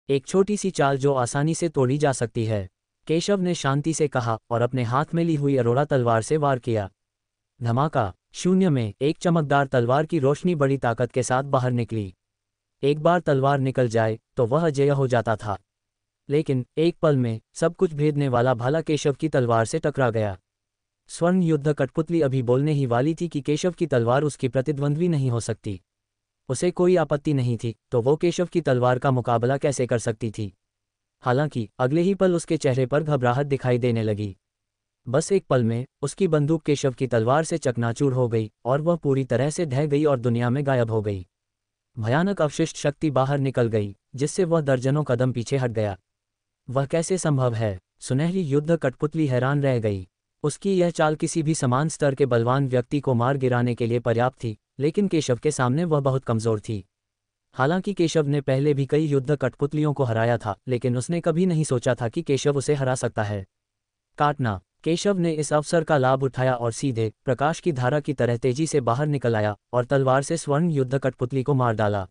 एक छोटी सी चाल जो आसानी से तोड़ी जा सकती है, केशव ने शांति से कहा और अपने हाथ में ली हुई अरोड़ा तलवार से वार किया। धमाका। शून्य में एक चमकदार तलवार की रोशनी बड़ी ताकत के साथ बाहर निकली। एक बार तलवार निकल जाए तो वह अजेय हो जाता था, लेकिन एक पल में सब कुछ भेदने वाला भाला केशव की तलवार से टकरा गया। स्वर्ण युद्ध कठपुतली अभी बोलने ही वाली थी कि केशव की तलवार उसकी प्रतिद्वंद्वी नहीं हो सकती। उसे कोई आपत्ति नहीं थी तो वो केशव की तलवार का मुकाबला कैसे कर सकती थी। हालांकि अगले ही पल उसके चेहरे पर घबराहट दिखाई देने लगी। बस एक पल में उसकी बंदूक केशव की तलवार से चकनाचूर हो गई और वह पूरी तरह से ढह गई और दुनिया में गायब हो गई। भयानक अवशिष्ट शक्ति बाहर निकल गई जिससे वह दर्जनों कदम पीछे हट गया। वह कैसे संभव है? सुनहरी युद्ध कठपुतली हैरान रह गई। उसकी यह चाल किसी भी समान स्तर के बलवान व्यक्ति को मार गिराने के लिए पर्याप्त थी, लेकिन केशव के सामने वह बहुत कमजोर थी। हालांकि केशव ने पहले भी कई युद्ध कठपुतलियों को हराया था, लेकिन उसने कभी नहीं सोचा था कि केशव उसे हरा सकता है। काटना। केशव ने इस अवसर का लाभ उठाया और सीधे प्रकाश की धारा की तरह तेजी से बाहर निकल आया और तलवार से स्वर्ण युद्ध कठपुतली को मार डाला।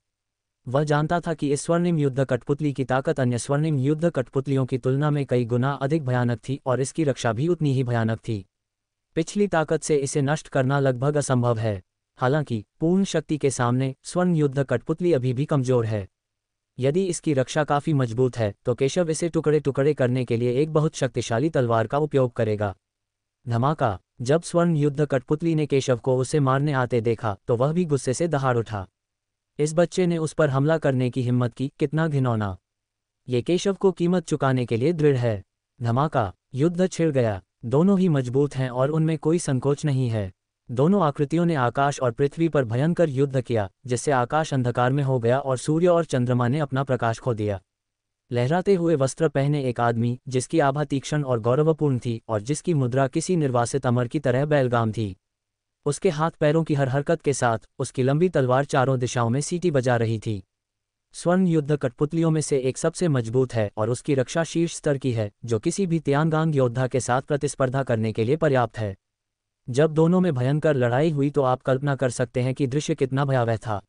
वह जानता था कि इस स्वर्णिम युद्ध कठपुतली की ताकत अन्य स्वर्णिम युद्ध कठपुतलियों की तुलना में कई गुना अधिक भयानक थी और इसकी रक्षा भी उतनी ही भयानक थी। पिछली ताकत से इसे नष्ट करना लगभग असंभव है। हालांकि पूर्ण शक्ति के सामने स्वर्ण युद्ध कठपुतली अभी भी कमजोर है। यदि इसकी रक्षा काफी मजबूत है तो केशव इसे टुकड़े टुकड़े करने के लिए एक बहुत शक्तिशाली तलवार का उपयोग करेगा। धमाका। जब स्वर्ण युद्ध कठपुतली ने केशव को उसे मारने आते देखा तो वह भी गुस्से से दहाड़ उठा। इस बच्चे ने उस पर हमला करने की हिम्मत की, कितना घिनौना। ये केशव को कीमत चुकाने के लिए दृढ़ है। धमाका। युद्ध छिड़ गया। दोनों ही मजबूत हैं और उनमें कोई संकोच नहीं है। दोनों आकृतियों ने आकाश और पृथ्वी पर भयंकर युद्ध किया, जिससे आकाश अंधकार में हो गया और सूर्य और चंद्रमा ने अपना प्रकाश खो दिया। लहराते हुए वस्त्र पहने एक आदमी, जिसकी आभा तीक्ष्ण और गौरवपूर्ण थी और जिसकी मुद्रा किसी निर्वासित अमर की तरह बेलगाम थी। उसके हाथ पैरों की हर हरकत के साथ उसकी लंबी तलवार चारों दिशाओं में सीटी बजा रही थी। स्वर्ण युद्ध कठपुतलियों में से एक सबसे मजबूत है और उसकी रक्षा शीर्ष स्तर की है, जो किसी भी तियांगांग योद्धा के साथ प्रतिस्पर्धा करने के लिए पर्याप्त है। जब दोनों में भयंकर लड़ाई हुई तो आप कल्पना कर सकते हैं कि दृश्य कितना भयावह था।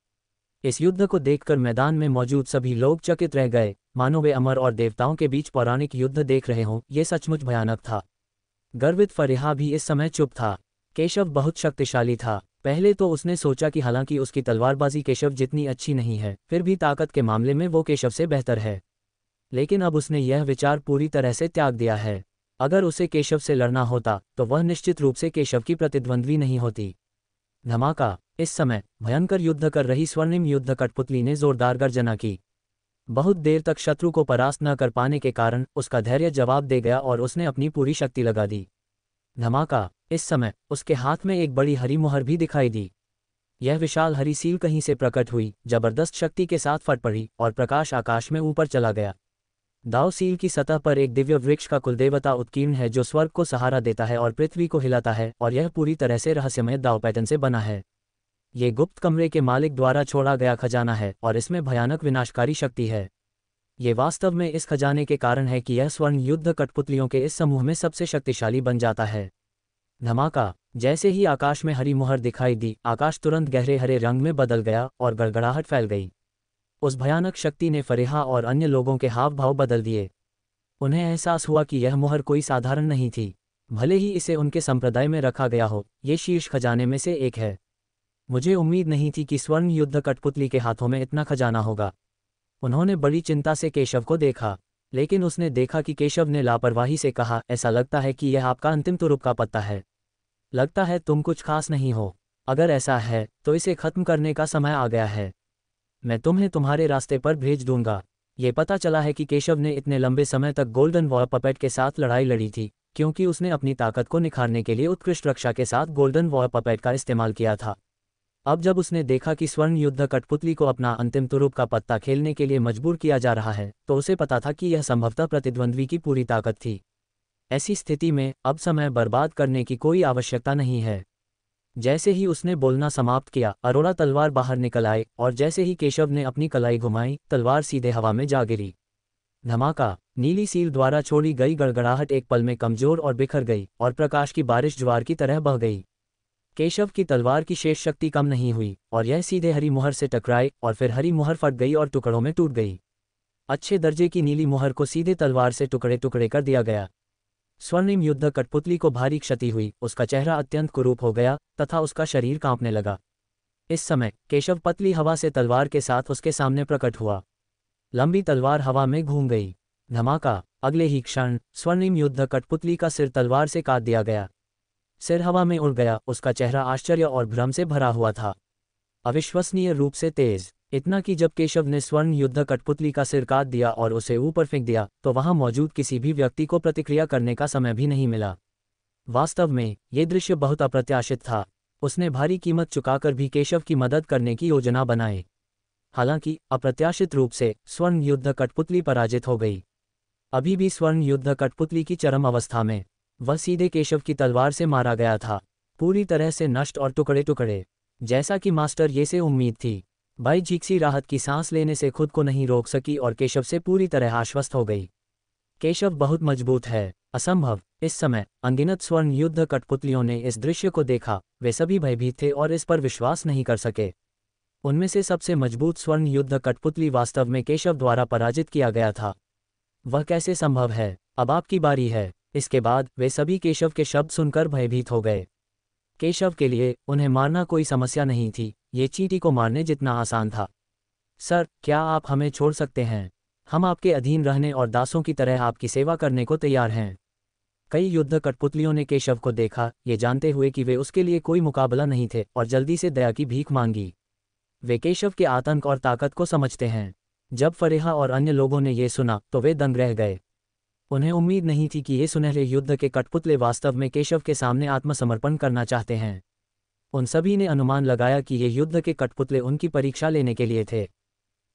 इस युद्ध को देखकर मैदान में मौजूद सभी लोग चकित रह गए, मानो वे अमर और देवताओं के बीच पौराणिक युद्ध देख रहे हों। ये सचमुच भयानक था। गर्वित फरिहा भी इस समय चुप था। केशव बहुत शक्तिशाली था। पहले तो उसने सोचा कि हालांकि उसकी तलवारबाजी केशव जितनी अच्छी नहीं है, फिर भी ताकत के मामले में वो केशव से बेहतर है। लेकिन अब उसने यह विचार पूरी तरह से त्याग दिया है। अगर उसे केशव से लड़ना होता तो वह निश्चित रूप से केशव की प्रतिद्वंद्वी नहीं होती। धमाका। इस समय भयंकर युद्ध कर रही स्वर्णिम युद्ध कठपुतली ने जोरदार गर्जना की। बहुत देर तक शत्रु को परास्त न कर पाने के कारण उसका धैर्य जवाब दे गया और उसने अपनी पूरी शक्ति लगा दी। धमाका। इस समय उसके हाथ में एक बड़ी हरी मुहर भी दिखाई दी। यह विशाल हरी सील कहीं से प्रकट हुई, जबरदस्त शक्ति के साथ फट पड़ी और प्रकाश आकाश में ऊपर चला गया। दाव सील की सतह पर एक दिव्य वृक्ष का कुलदेवता उत्कीर्ण है, जो स्वर्ग को सहारा देता है और पृथ्वी को हिलाता है, और यह पूरी तरह से रहस्यमय दाव पैटर्न से बना है। ये गुप्त कमरे के मालिक द्वारा छोड़ा गया खजाना है और इसमें भयानक विनाशकारी शक्ति है। ये वास्तव में इस खजाने के कारण है कि यह स्वर्ण युद्ध कठपुतलियों के इस समूह में सबसे शक्तिशाली बन जाता है। धमाका। जैसे ही आकाश में हरी मुहर दिखाई दी, आकाश तुरंत गहरे हरे रंग में बदल गया और गड़गड़ाहट फैल गई। उस भयानक शक्ति ने फरिहा और अन्य लोगों के हाव भाव बदल दिए। उन्हें एहसास हुआ कि यह मुहर कोई साधारण नहीं थी। भले ही इसे उनके संप्रदाय में रखा गया हो, ये शीर्ष खजाने में से एक है। मुझे उम्मीद नहीं थी कि स्वर्ण युद्ध कठपुतली के हाथों में इतना खजाना होगा। उन्होंने बड़ी चिंता से केशव को देखा, लेकिन उसने देखा कि केशव ने लापरवाही से कहा, ऐसा लगता है कि यह आपका अंतिम तुरुप का पत्ता है। लगता है तुम कुछ खास नहीं हो। अगर ऐसा है तो इसे खत्म करने का समय आ गया है। मैं तुम्हें तुम्हारे रास्ते पर भेज दूंगा। ये पता चला है कि केशव ने इतने लंबे समय तक गोल्डन वॉर पपेट के साथ लड़ाई लड़ी थी, क्योंकि उसने अपनी ताकत को निखारने के लिए उत्कृष्ट रक्षा के साथ गोल्डन वॉर पपेट का इस्तेमाल किया था। अब जब उसने देखा कि स्वर्ण युद्ध कठपुतली को अपना अंतिम तुरुप का पत्ता खेलने के लिए मजबूर किया जा रहा है, तो उसे पता था कि यह संभवतः प्रतिद्वंद्वी की पूरी ताकत थी। ऐसी स्थिति में अब समय बर्बाद करने की कोई आवश्यकता नहीं है। जैसे ही उसने बोलना समाप्त किया, अरोड़ा तलवार बाहर निकल आए और जैसे ही केशव ने अपनी कलाई घुमाई, तलवार सीधे हवा में जा गिरी। धमाका। नीली सील द्वारा छोड़ी गई गड़गड़ाहट एक पल में कमजोर और बिखर गई और प्रकाश की बारिश ज्वार की तरह बह गई। केशव की तलवार की शेष शक्ति कम नहीं हुई और यह सीधे हरी मुहर से टकराई और फिर हरी मुहर फट गई और टुकड़ों में टूट गई। अच्छे दर्जे की नीली मुहर को सीधे तलवार से टुकड़े टुकड़े कर दिया गया। स्वर्णिम युद्ध कठपुतली को भारी क्षति हुई, उसका चेहरा अत्यंत कुरूप हो गया तथा उसका शरीर कांपने लगा। इस समय केशव पतली हवा से तलवार के साथ उसके सामने प्रकट हुआ। लंबी तलवार हवा में घूम गई। धमाका! अगले ही क्षण स्वर्णिम युद्ध कठपुतली का सिर तलवार से काट दिया गया। सिर हवा में उड़ गया, उसका चेहरा आश्चर्य और भ्रम से भरा हुआ था। अविश्वसनीय रूप से तेज, इतना कि जब केशव ने स्वर्ण युद्ध कठपुतली का सिर काट दिया और उसे ऊपर फेंक दिया तो वहां मौजूद किसी भी व्यक्ति को प्रतिक्रिया करने का समय भी नहीं मिला। वास्तव में ये दृश्य बहुत अप्रत्याशित था। उसने भारी कीमत चुकाकर भी केशव की मदद करने की योजना बनाई। हालांकि अप्रत्याशित रूप से स्वर्ण युद्ध कठपुतली पराजित हो गई। अभी भी स्वर्ण युद्ध कठपुतली की चरम अवस्था में, वह सीधे केशव की तलवार से मारा गया था, पूरी तरह से नष्ट और टुकड़े टुकड़े। जैसा कि मास्टर ये से उम्मीद थी, बाई झीक्सी राहत की सांस लेने से खुद को नहीं रोक सकी और केशव से पूरी तरह आश्वस्त हो गई। केशव बहुत मजबूत है, असंभव। इस समय अनगिनत स्वर्ण युद्ध कठपुतलियों ने इस दृश्य को देखा। वे सभी भयभीत थे और इस पर विश्वास नहीं कर सके। उनमें से सबसे मजबूत स्वर्ण युद्ध कठपुतली वास्तव में केशव द्वारा पराजित किया गया था। वह कैसे संभव है? अब आपकी बारी है। इसके बाद वे सभी केशव के शब्द सुनकर भयभीत हो गए। केशव के लिए उन्हें मारना कोई समस्या नहीं थी, ये चींटी को मारने जितना आसान था। सर, क्या आप हमें छोड़ सकते हैं? हम आपके अधीन रहने और दासों की तरह आपकी सेवा करने को तैयार हैं। कई युद्ध कठपुतलियों ने केशव को देखा, ये जानते हुए कि वे उसके लिए कोई मुकाबला नहीं थे, और जल्दी से दया की भीख मांगी। वे केशव के आतंक और ताकत को समझते हैं। जब फरेहा और अन्य लोगों ने ये सुना तो वे दंग रह गए। उन्हें उम्मीद नहीं थी कि ये सुनहरे युद्ध के कठपुतले वास्तव में केशव के सामने आत्मसमर्पण करना चाहते हैं। उन सभी ने अनुमान लगाया कि ये युद्ध के कठपुतले उनकी परीक्षा लेने के लिए थे।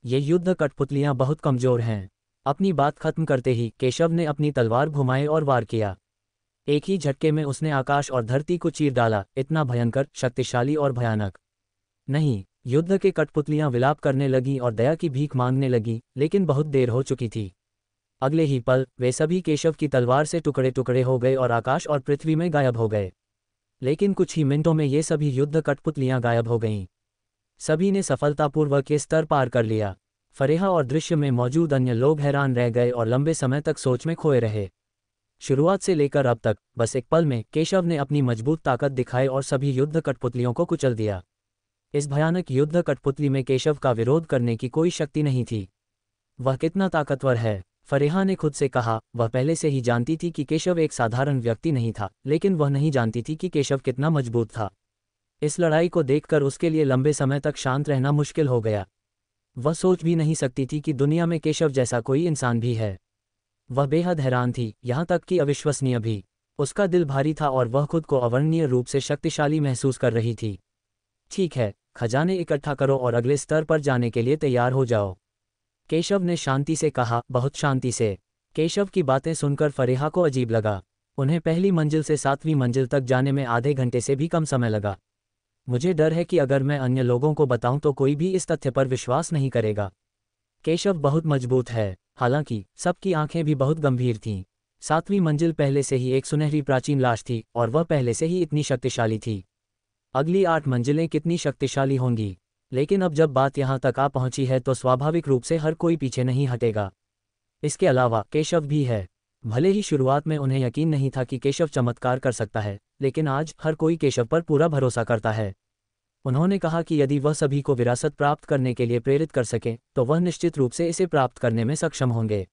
ये युद्ध कठपुतलियां बहुत कमजोर हैं। अपनी बात खत्म करते ही केशव ने अपनी तलवार घुमाई और वार किया। एक ही झटके में उसने आकाश और धरती को चीर डाला, इतना भयंकर, शक्तिशाली और भयानक। नहीं, युद्ध के कठपुतलियां विलाप करने लगीं और दया की भीख मांगने लगीं, लेकिन बहुत देर हो चुकी थी। अगले ही पल वे सभी केशव की तलवार से टुकड़े टुकड़े हो गए और आकाश और पृथ्वी में गायब हो गए। लेकिन कुछ ही मिनटों में ये सभी युद्ध कठपुतलियां गायब हो गईं। सभी ने सफलतापूर्वक ये स्तर पार कर लिया। फरेहा और दृश्य में मौजूद अन्य लोग हैरान रह गए और लंबे समय तक सोच में खोए रहे। शुरुआत से लेकर अब तक बस एक पल में केशव ने अपनी मजबूत ताकत दिखाई और सभी युद्ध कठपुतलियों को कुचल दिया। इस भयानक युद्ध कठपुतली में केशव का विरोध करने की कोई शक्ति नहीं थी। वह कितना ताकतवर है, फरेहा ने खुद से कहा। वह पहले से ही जानती थी कि केशव एक साधारण व्यक्ति नहीं था, लेकिन वह नहीं जानती थी कि केशव कितना मजबूत था। इस लड़ाई को देखकर उसके लिए लंबे समय तक शांत रहना मुश्किल हो गया। वह सोच भी नहीं सकती थी कि दुनिया में केशव जैसा कोई इंसान भी है। वह बेहद हैरान थी, यहाँ तक कि अविश्वसनीय भी। उसका दिल भारी था और वह खुद को अवर्णनीय रूप से शक्तिशाली महसूस कर रही थी। ठीक है, खजाने इकट्ठा करो और अगले स्तर पर जाने के लिए तैयार हो जाओ, केशव ने शांति से कहा, बहुत शांति से। केशव की बातें सुनकर फरेहा को अजीब लगा। उन्हें पहली मंजिल से 7वीं मंजिल तक जाने में आधे घंटे से भी कम समय लगा। मुझे डर है कि अगर मैं अन्य लोगों को बताऊं तो कोई भी इस तथ्य पर विश्वास नहीं करेगा। केशव बहुत मजबूत है। हालांकि सबकी आंखें भी बहुत गंभीर थीं। 7वीं मंजिल पहले से ही एक सुनहरी प्राचीन लाश थी और वह पहले से ही इतनी शक्तिशाली थी। अगली 8 मंजिलें कितनी शक्तिशाली होंगी। लेकिन अब जब बात यहाँ तक आ पहुंची है तो स्वाभाविक रूप से हर कोई पीछे नहीं हटेगा। इसके अलावा केशव भी है। भले ही शुरुआत में उन्हें यकीन नहीं था कि केशव चमत्कार कर सकता है, लेकिन आज हर कोई केशव पर पूरा भरोसा करता है। उन्होंने कहा कि यदि वह सभी को विरासत प्राप्त करने के लिए प्रेरित कर सके तो वह निश्चित रूप से इसे प्राप्त करने में सक्षम होंगे।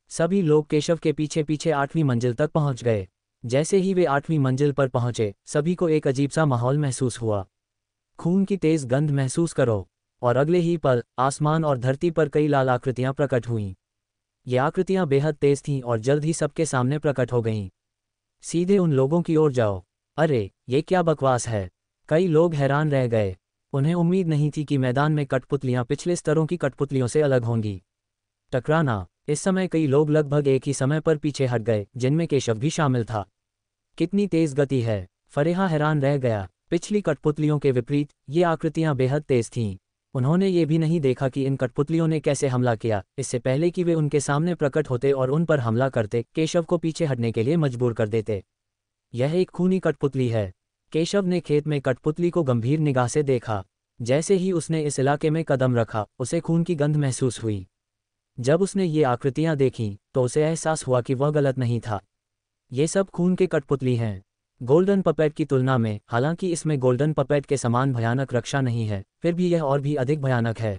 सभी लोग केशव के पीछे पीछे 8वीं मंजिल तक पहुंच गए। जैसे ही वे 8वीं मंजिल पर पहुंचे, सभी को एक अजीब सा माहौल महसूस हुआ। खून की तेज गंध महसूस करो। और अगले ही पल आसमान और धरती पर कई लाल आकृतियां प्रकट हुईं। ये आकृतियां बेहद तेज थीं और जल्द ही सबके सामने प्रकट हो गईं। सीधे उन लोगों की ओर जाओ। अरे, ये क्या बकवास है? कई लोग हैरान रह गए। उन्हें उम्मीद नहीं थी कि मैदान में कठपुतलियां पिछले स्तरों की कठपुतलियों से अलग होंगी। टकराना। इस समय कई लोग लगभग एक ही समय पर पीछे हट गए, जिनमें केशव भी शामिल था। कितनी तेज गति है! फरेहा हैरान रह गया। पिछली कठपुतलियों के विपरीत ये आकृतियां बेहद तेज थीं। उन्होंने ये भी नहीं देखा कि इन कठपुतलियों ने कैसे हमला किया। इससे पहले कि वे उनके सामने प्रकट होते और उन पर हमला करते, केशव को पीछे हटने के लिए मजबूर कर देते। यह एक खूनी कठपुतली है। केशव ने खेत में कठपुतली को गंभीर निगाह से देखा। जैसे ही उसने इस इलाके में कदम रखा, उसे खून की गंध महसूस हुई। जब उसने ये आकृतियां देखीं तो उसे एहसास हुआ कि वह गलत नहीं था। ये सब खून के कठपुतली हैं। गोल्डन पपेट की तुलना में, हालांकि इसमें गोल्डन पपेट के समान भयानक रक्षा नहीं है, फिर भी यह और भी अधिक भयानक है।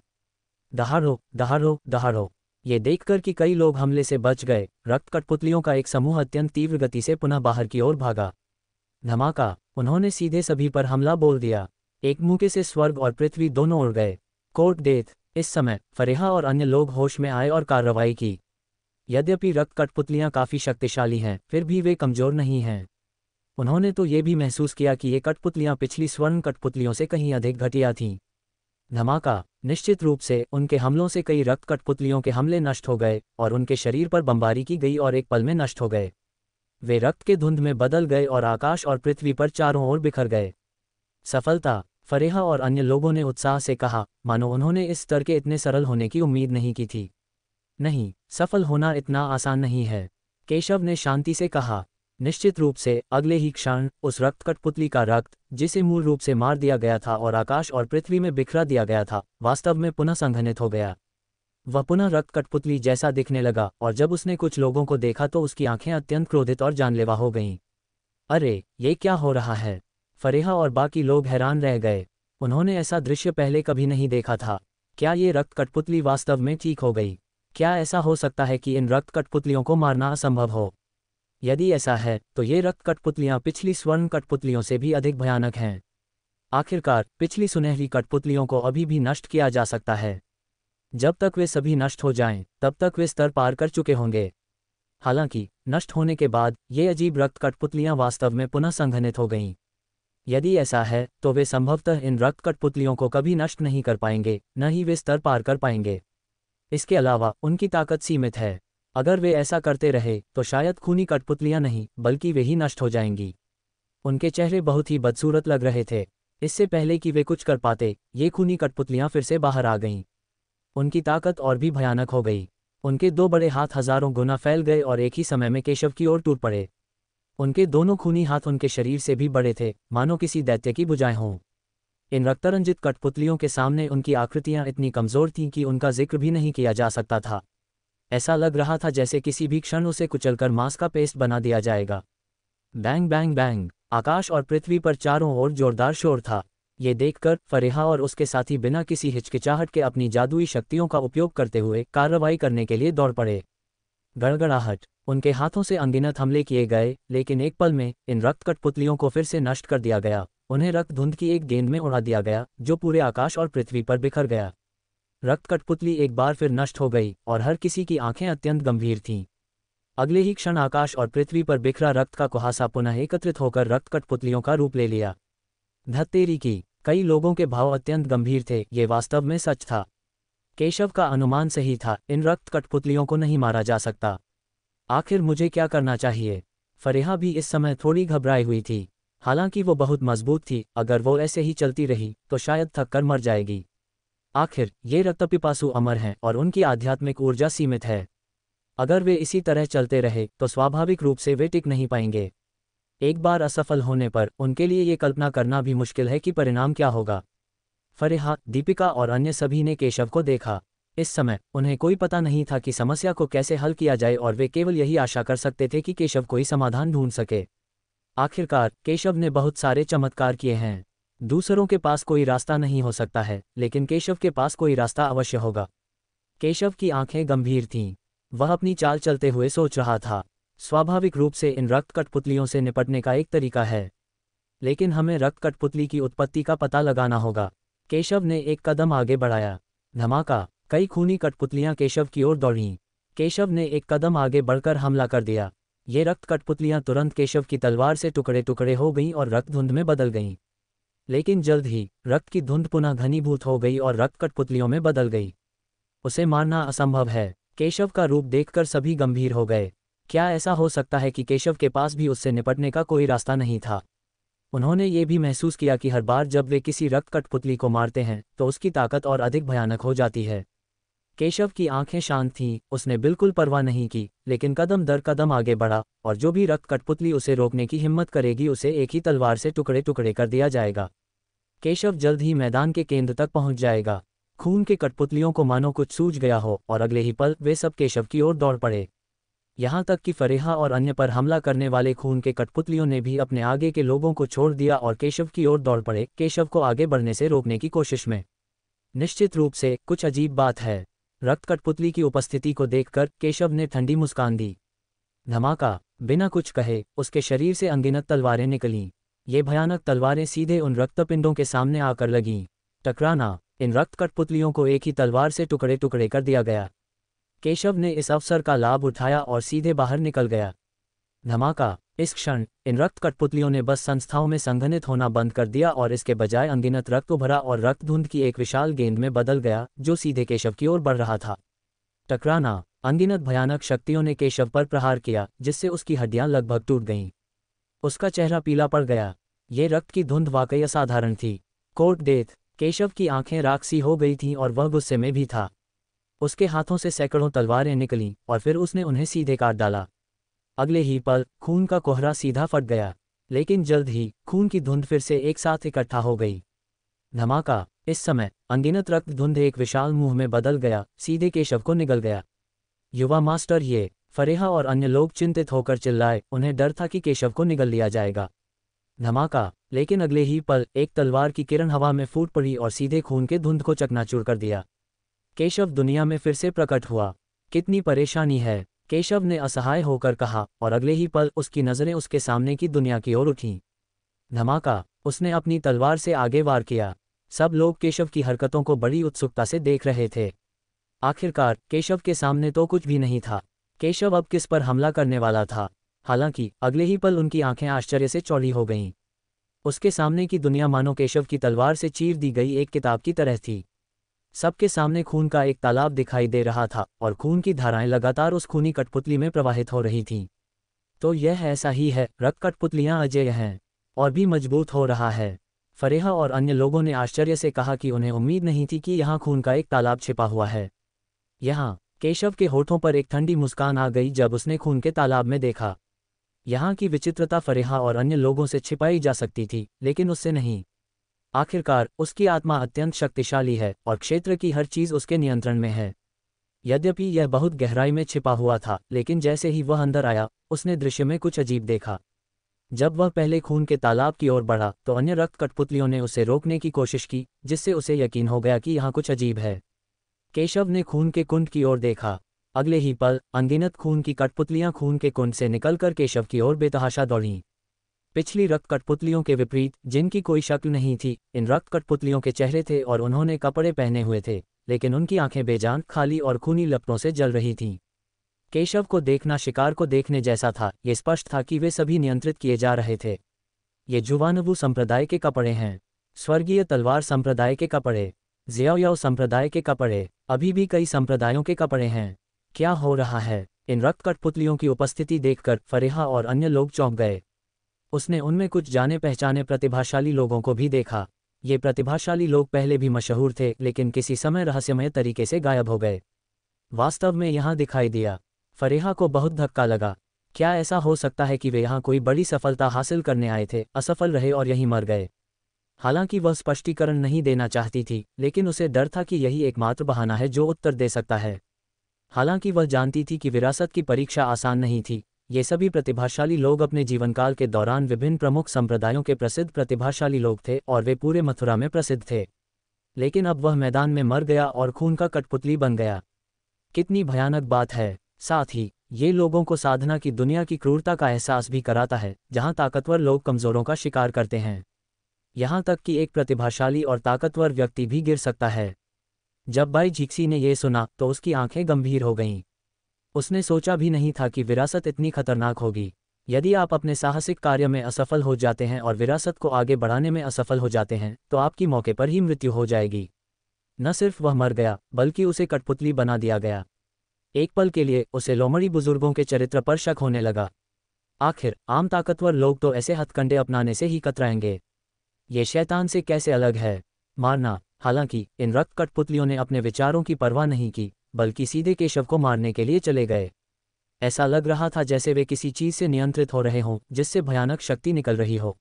दहाड़ो दहाड़ो दहाड़ो। ये देखकर कि कई लोग हमले से बच गए, रक्त कठपुतलियों का एक समूह अत्यंत तीव्र गति से पुनः बाहर की ओर भागा। धमाका, उन्होंने सीधे सभी पर हमला बोल दिया। एक मौके से स्वर्ग और पृथ्वी दोनों उड़ गए। Court death. इस समय फरेहा और अन्य लोग होश में आए और कार्रवाई की। यद्यपि रक्त कठपुतलियां काफ़ी शक्तिशाली हैं, फिर भी वे कमज़ोर नहीं हैं। उन्होंने तो ये भी महसूस किया कि ये कठपुतलियां पिछली स्वर्ण कठपुतलियों से कहीं अधिक घटिया थीं। धमाका, निश्चित रूप से उनके हमलों से कई रक्त कठपुतलियों के हमले नष्ट हो गए और उनके शरीर पर बमबारी की गई और एक पल में नष्ट हो गए। वे रक्त के धुंध में बदल गए और आकाश और पृथ्वी पर चारों ओर बिखर गए। सफलता, फरेहा और अन्य लोगों ने उत्साह से कहा, मानो उन्होंने इस स्तर के इतने सरल होने की उम्मीद नहीं की थी। नहीं, सफल होना इतना आसान नहीं है, केशव ने शांति से कहा। निश्चित रूप से अगले ही क्षण उस रक्त कठपुतली का रक्त, जिसे मूल रूप से मार दिया गया था और आकाश और पृथ्वी में बिखरा दिया गया था, वास्तव में पुनः संघनित हो गया। वह पुनः रक्त कठपुतली जैसा दिखने लगा और जब उसने कुछ लोगों को देखा तो उसकी आंखें अत्यंत क्रोधित और जानलेवा हो गईं। अरे, ये क्या हो रहा है? फरेहा और बाकी लोग हैरान रह गए। उन्होंने ऐसा दृश्य पहले कभी नहीं देखा था। क्या ये रक्त कठपुतली वास्तव में ठीक हो गई? क्या ऐसा हो सकता है कि इन रक्त कठपुतलियों को मारना असंभव हो? यदि ऐसा है तो ये रक्त कठपुतलियां पिछली स्वर्ण कठपुतलियों से भी अधिक भयानक हैं। आखिरकार पिछली सुनहरी कठपुतलियों को अभी भी नष्ट किया जा सकता है। जब तक वे सभी नष्ट हो जाएं, तब तक वे स्तर पार कर चुके होंगे। हालांकि नष्ट होने के बाद ये अजीब रक्त कठपुतलियां वास्तव में पुनः संघनित हो गईं। यदि ऐसा है तो वे संभवतः इन रक्त कठपुतलियों को कभी नष्ट नहीं कर पाएंगे, न ही वे स्तर पार कर पाएंगे। इसके अलावा उनकी ताकत सीमित है। अगर वे ऐसा करते रहे तो शायद खूनी कठपुतलियां नहीं बल्कि वे ही नष्ट हो जाएंगी। उनके चेहरे बहुत ही बदसूरत लग रहे थे। इससे पहले कि वे कुछ कर पाते, ये खूनी कठपुतलियां फिर से बाहर आ गईं। उनकी ताकत और भी भयानक हो गई। उनके दो बड़े हाथ हजारों गुना फैल गए और एक ही समय में केशव की ओर टूट पड़े। उनके दोनों खूनी हाथ उनके शरीर से भी बड़े थे, मानो किसी दैत्य की भुजाएं हों। इन रक्तरंजित कठपुतलियों के सामने उनकी आकृतियां इतनी कमज़ोर थीं कि उनका जिक्र भी नहीं किया जा सकता था। ऐसा लग रहा था जैसे किसी भी क्षण उसे कुचलकर मांस का पेस्ट बना दिया जाएगा। बैंग बैंग बैंग, आकाश और पृथ्वी पर चारों ओर जोरदार शोर था। ये देखकर फरेहा और उसके साथी बिना किसी हिचकिचाहट के अपनी जादुई शक्तियों का उपयोग करते हुए कार्रवाई करने के लिए दौड़ पड़े। गड़गड़ाहट, उनके हाथों से अनगिनत हमले किए गए, लेकिन एक पल में इन रक्त कठपुतलियों को फिर से नष्ट कर दिया गया। उन्हें रक्त धुंध की एक गेंद में उड़ा दिया गया, जो पूरे आकाश और पृथ्वी पर बिखर गया। रक्त कठपुतली एक बार फिर नष्ट हो गई और हर किसी की आंखें अत्यंत गंभीर थीं। अगले ही क्षण आकाश और पृथ्वी पर बिखरा रक्त का कुहासा पुनः एकत्रित होकर रक्त कठपुतलियों का रूप ले लिया। धत्तेरी की, कई लोगों के भाव अत्यंत गंभीर थे। ये वास्तव में सच था। केशव का अनुमान सही था, इन रक्त कठपुतलियों को नहीं मारा जा सकता। आखिर मुझे क्या करना चाहिए? फरेहा भी इस समय थोड़ी घबराई हुई थी। हालांकि वो बहुत मजबूत थी, अगर वो ऐसे ही चलती रही तो शायद थक कर मर जाएगी। आखिर ये रक्तपिपासु अमर हैं और उनकी आध्यात्मिक ऊर्जा सीमित है। अगर वे इसी तरह चलते रहे तो स्वाभाविक रूप से वे टिक नहीं पाएंगे। एक बार असफल होने पर उनके लिए ये कल्पना करना भी मुश्किल है कि परिणाम क्या होगा। फरेहा, दीपिका और अन्य सभी ने केशव को देखा। इस समय उन्हें कोई पता नहीं था कि समस्या को कैसे हल किया जाए और वे केवल यही आशा कर सकते थे कि केशव कोई समाधान ढूंढ सके। आखिरकार केशव ने बहुत सारे चमत्कार किए हैं। दूसरों के पास कोई रास्ता नहीं हो सकता है, लेकिन केशव के पास कोई रास्ता अवश्य होगा। केशव की आंखें गंभीर थीं। वह अपनी चाल चलते हुए सोच रहा था। स्वाभाविक रूप से इन रक्त कठपुतलियों से निपटने का एक तरीका है, लेकिन हमें रक्त कठपुतली की उत्पत्ति का पता लगाना होगा। केशव ने एक कदम आगे बढ़ाया। धमाका, कई खूनी कठपुतलियां केशव की ओर दौड़ीं। केशव ने एक कदम आगे बढ़कर हमला कर दिया। ये रक्त कठपुतलियां तुरंत केशव की तलवार से टुकड़े टुकड़े हो गईं और रक्त धुंध में बदल गईं। लेकिन जल्द ही रक्त की धुंध पुनः घनीभूत हो गई और रक्त कठपुतलियों में बदल गई। उसे मारना असंभव है। केशव का रूप देखकर सभी गंभीर हो गए। क्या ऐसा हो सकता है कि केशव के पास भी उससे निपटने का कोई रास्ता नहीं था? उन्होंने ये भी महसूस किया कि हर बार जब वे किसी रक्त कठपुतली को मारते हैं तो उसकी ताकत और अधिक भयानक हो जाती है। केशव की आंखें शांत थीं, उसने बिल्कुल परवाह नहीं की, लेकिन कदम दर कदम आगे बढ़ा और जो भी रक्त कठपुतली उसे रोकने की हिम्मत करेगी उसे एक ही तलवार से टुकड़े टुकड़े कर दिया जाएगा। केशव जल्द ही मैदान के केंद्र तक पहुंच जाएगा। खून के कठपुतलियों को मानो कुछ सूझ गया हो और अगले ही पल वे सब केशव की ओर दौड़ पड़े। यहाँ तक कि फरेहा और अन्य पर हमला करने वाले खून के कठपुतलियों ने भी अपने आगे के लोगों को छोड़ दिया और केशव की ओर दौड़ पड़े, केशव को आगे बढ़ने से रोकने की कोशिश में। निश्चित रूप से कुछ अजीब बात है। रक्त कठपुतली की उपस्थिति को देखकर केशव ने ठंडी मुस्कान दी। धमाका! बिना कुछ कहे उसके शरीर से अनगिनत तलवारें निकलीं। ये भयानक तलवारें सीधे उन रक्तपिंडों के सामने आकर लगीं। टकराना! इन रक्त कठपुतलियों को एक ही तलवार से टुकड़े टुकड़े कर दिया गया। केशव ने इस अवसर का लाभ उठाया और सीधे बाहर निकल गया। धमाका! इस क्षण इन रक्त कठपुतलियों ने बस संस्थाओं में संघनित होना बंद कर दिया और इसके बजाय अनगिनत रक्त उभरा और रक्त धुंध की एक विशाल गेंद में बदल गया जो सीधे केशव की ओर बढ़ रहा था। टकराना! अनगिनत भयानक शक्तियों ने केशव पर प्रहार किया जिससे उसकी हड्डियां लगभग टूट गईं। उसका चेहरा पीला पड़ गया। ये रक्त की धुंध वाकई असाधारण थी। Court death! केशव की आंखें राख-सी हो गई थीं और वह गुस्से में भी था। उसके हाथों से सैकड़ों तलवारें निकलीं और फिर उसने उन्हें सीधे काट डाला। अगले ही पल खून का कोहरा सीधा फट गया, लेकिन जल्द ही खून की धुंध फिर से एक साथ इकट्ठा हो गई। धमाका! इस समय अनगिनत रक्त धुंध एक विशाल मुंह में बदल गया, सीधे केशव को निगल गया। युवा मास्टर! ये! फरेहा और अन्य लोग चिंतित होकर चिल्लाए, उन्हें डर था कि केशव को निगल लिया जाएगा। धमाका! लेकिन अगले ही पल एक तलवार की किरण हवा में फूट पड़ी और सीधे खून के धुंध को चकनाचूर कर दिया। केशव दुनिया में फिर से प्रकट हुआ। कितनी परेशानी है! केशव ने असहाय होकर कहा और अगले ही पल उसकी नज़रें उसके सामने की दुनिया की ओर उठीं। धमाका! उसने अपनी तलवार से आगे वार किया। सब लोग केशव की हरकतों को बड़ी उत्सुकता से देख रहे थे। आखिरकार केशव के सामने तो कुछ भी नहीं था। केशव अब किस पर हमला करने वाला था? हालांकि अगले ही पल उनकी आंखें आश्चर्य से चौड़ी हो गईं। उसके सामने की दुनिया मानो केशव की तलवार से चीर दी गई एक किताब की तरह थी। सबके सामने खून का एक तालाब दिखाई दे रहा था और खून की धाराएं लगातार उस खूनी कठपुतली में प्रवाहित हो रही थीं। तो यह ऐसा ही है, रक्त कठपुतलियां अजेय हैं और भी मजबूत हो रहा है। फरेहा और अन्य लोगों ने आश्चर्य से कहा कि उन्हें उम्मीद नहीं थी कि यहाँ खून का एक तालाब छिपा हुआ है। यहाँ केशव के होठों पर एक ठंडी मुस्कान आ गई जब उसने खून के तालाब में देखा। यहाँ की विचित्रता फरेहा और अन्य लोगों से छिपाई जा सकती थी, लेकिन उससे नहीं। आखिरकार उसकी आत्मा अत्यंत शक्तिशाली है और क्षेत्र की हर चीज़ उसके नियंत्रण में है। यद्यपि यह बहुत गहराई में छिपा हुआ था, लेकिन जैसे ही वह अंदर आया उसने दृश्य में कुछ अजीब देखा। जब वह पहले खून के तालाब की ओर बढ़ा तो अन्य रक्त कठपुतलियों ने उसे रोकने की कोशिश की, जिससे उसे यकीन हो गया कि यहाँ कुछ अजीब है। केशव ने खून के कुंड की ओर देखा। अगले ही पल अनगिनत खून की कठपुतलियां खून के कुंड से निकलकर केशव की ओर बेतहाशा दौड़ीं। पिछली रक्त कठपुतलियों के विपरीत, जिनकी कोई शक्ल नहीं थी, इन रक्त कठपुतलियों के चेहरे थे और उन्होंने कपड़े पहने हुए थे, लेकिन उनकी आंखें बेजान, खाली और खूनी लपटों से जल रही थीं। केशव को देखना शिकार को देखने जैसा था। ये स्पष्ट था कि वे सभी नियंत्रित किए जा रहे थे। ये जुवानबू संप्रदाय के कपड़े हैं, स्वर्गीय तलवार संप्रदाय के कपड़े, ज़ियाओयाओ संप्रदाय के कपड़े, अभी भी कई संप्रदायों के कपड़े हैं। क्या हो रहा है? इन रक्त कठपुतलियों की उपस्थिति देखकर फरेहा और अन्य लोग चौंक गए। उसने उनमें कुछ जाने पहचाने प्रतिभाशाली लोगों को भी देखा। ये प्रतिभाशाली लोग पहले भी मशहूर थे, लेकिन किसी समय रहस्यमय तरीके से गायब हो गए। वास्तव में यहाँ दिखाई दिया। फरेहा को बहुत धक्का लगा। क्या ऐसा हो सकता है कि वे यहाँ कोई बड़ी सफलता हासिल करने आए थे, असफल रहे और यहीं मर गए? हालांकि वह स्पष्टीकरण नहीं देना चाहती थी, लेकिन उसे डर था कि यही एकमात्र बहाना है जो उत्तर दे सकता है। हालांकि वह जानती थी कि विरासत की परीक्षा आसान नहीं थी। ये सभी प्रतिभाशाली लोग अपने जीवनकाल के दौरान विभिन्न प्रमुख संप्रदायों के प्रसिद्ध प्रतिभाशाली लोग थे और वे पूरे मथुरा में प्रसिद्ध थे। लेकिन अब वह मैदान में मर गया और खून का कठपुतली बन गया। कितनी भयानक बात है। साथ ही ये लोगों को साधना की दुनिया की क्रूरता का एहसास भी कराता है, जहां ताकतवर लोग कमजोरों का शिकार करते हैं। यहाँ तक कि एक प्रतिभाशाली और ताकतवर व्यक्ति भी गिर सकता है। जब बाई झिक्सी ने यह सुना तो उसकी आंखें गंभीर हो गईं। उसने सोचा भी नहीं था कि विरासत इतनी खतरनाक होगी। यदि आप अपने साहसिक कार्य में असफल हो जाते हैं और विरासत को आगे बढ़ाने में असफल हो जाते हैं, तो आपकी मौके पर ही मृत्यु हो जाएगी। न सिर्फ वह मर गया, बल्कि उसे कठपुतली बना दिया गया। एक पल के लिए उसे लोमड़ी बुजुर्गों के चरित्र पर शक होने लगा। आखिर आम ताकतवर लोग तो ऐसे हथकंडे अपनाने से ही कतराएंगे। ये शैतान से कैसे अलग है? मारना। हालांकि इन रक्त कठपुतलियों ने अपने विचारों की परवाह नहीं की, बल्कि सीधे केशव को मारने के लिए चले गए। ऐसा लग रहा था जैसे वे किसी चीज से नियंत्रित हो रहे हों, जिससे भयानक शक्ति निकल रही हो।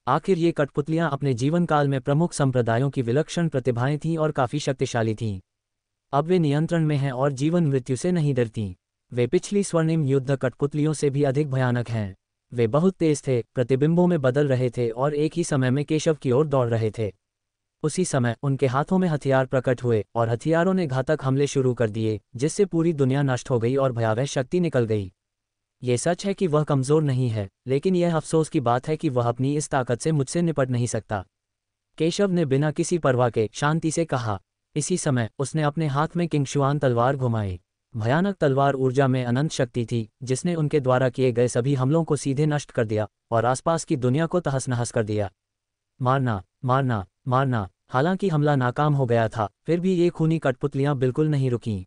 आखिर ये कठपुतलियां अपने जीवन काल में प्रमुख संप्रदायों की विलक्षण प्रतिभाएं थीं और काफ़ी शक्तिशाली थीं। अब वे नियंत्रण में हैं और जीवन मृत्यु से नहीं डरतीं। वे पिछली स्वर्णिम युद्ध कठपुतलियों से भी अधिक भयानक हैं। वे बहुत तेज थे, प्रतिबिंबों में बदल रहे थे और एक ही समय में केशव की ओर दौड़ रहे थे। उसी समय उनके हाथों में हथियार प्रकट हुए और हथियारों ने घातक हमले शुरू कर दिए, जिससे पूरी दुनिया नष्ट हो गई और भयावह शक्ति निकल गई। ये सच है कि वह कमज़ोर नहीं है, लेकिन यह अफसोस की बात है कि वह अपनी इस ताकत से मुझसे निपट नहीं सकता। केशव ने बिना किसी परवाह के शांति से कहा। इसी समय उसने अपने हाथ में किंगशुआन तलवार घुमाई। भयानक तलवार ऊर्जा में अनंत शक्ति थी, जिसने उनके द्वारा किए गए सभी हमलों को सीधे नष्ट कर दिया और आसपास की दुनिया को तहस नहस कर दिया। मारना, मारना, मारना। हालांकि हमला नाकाम हो गया था, फिर भी ये खूनी कठपुतलियां बिल्कुल नहीं रुकीं।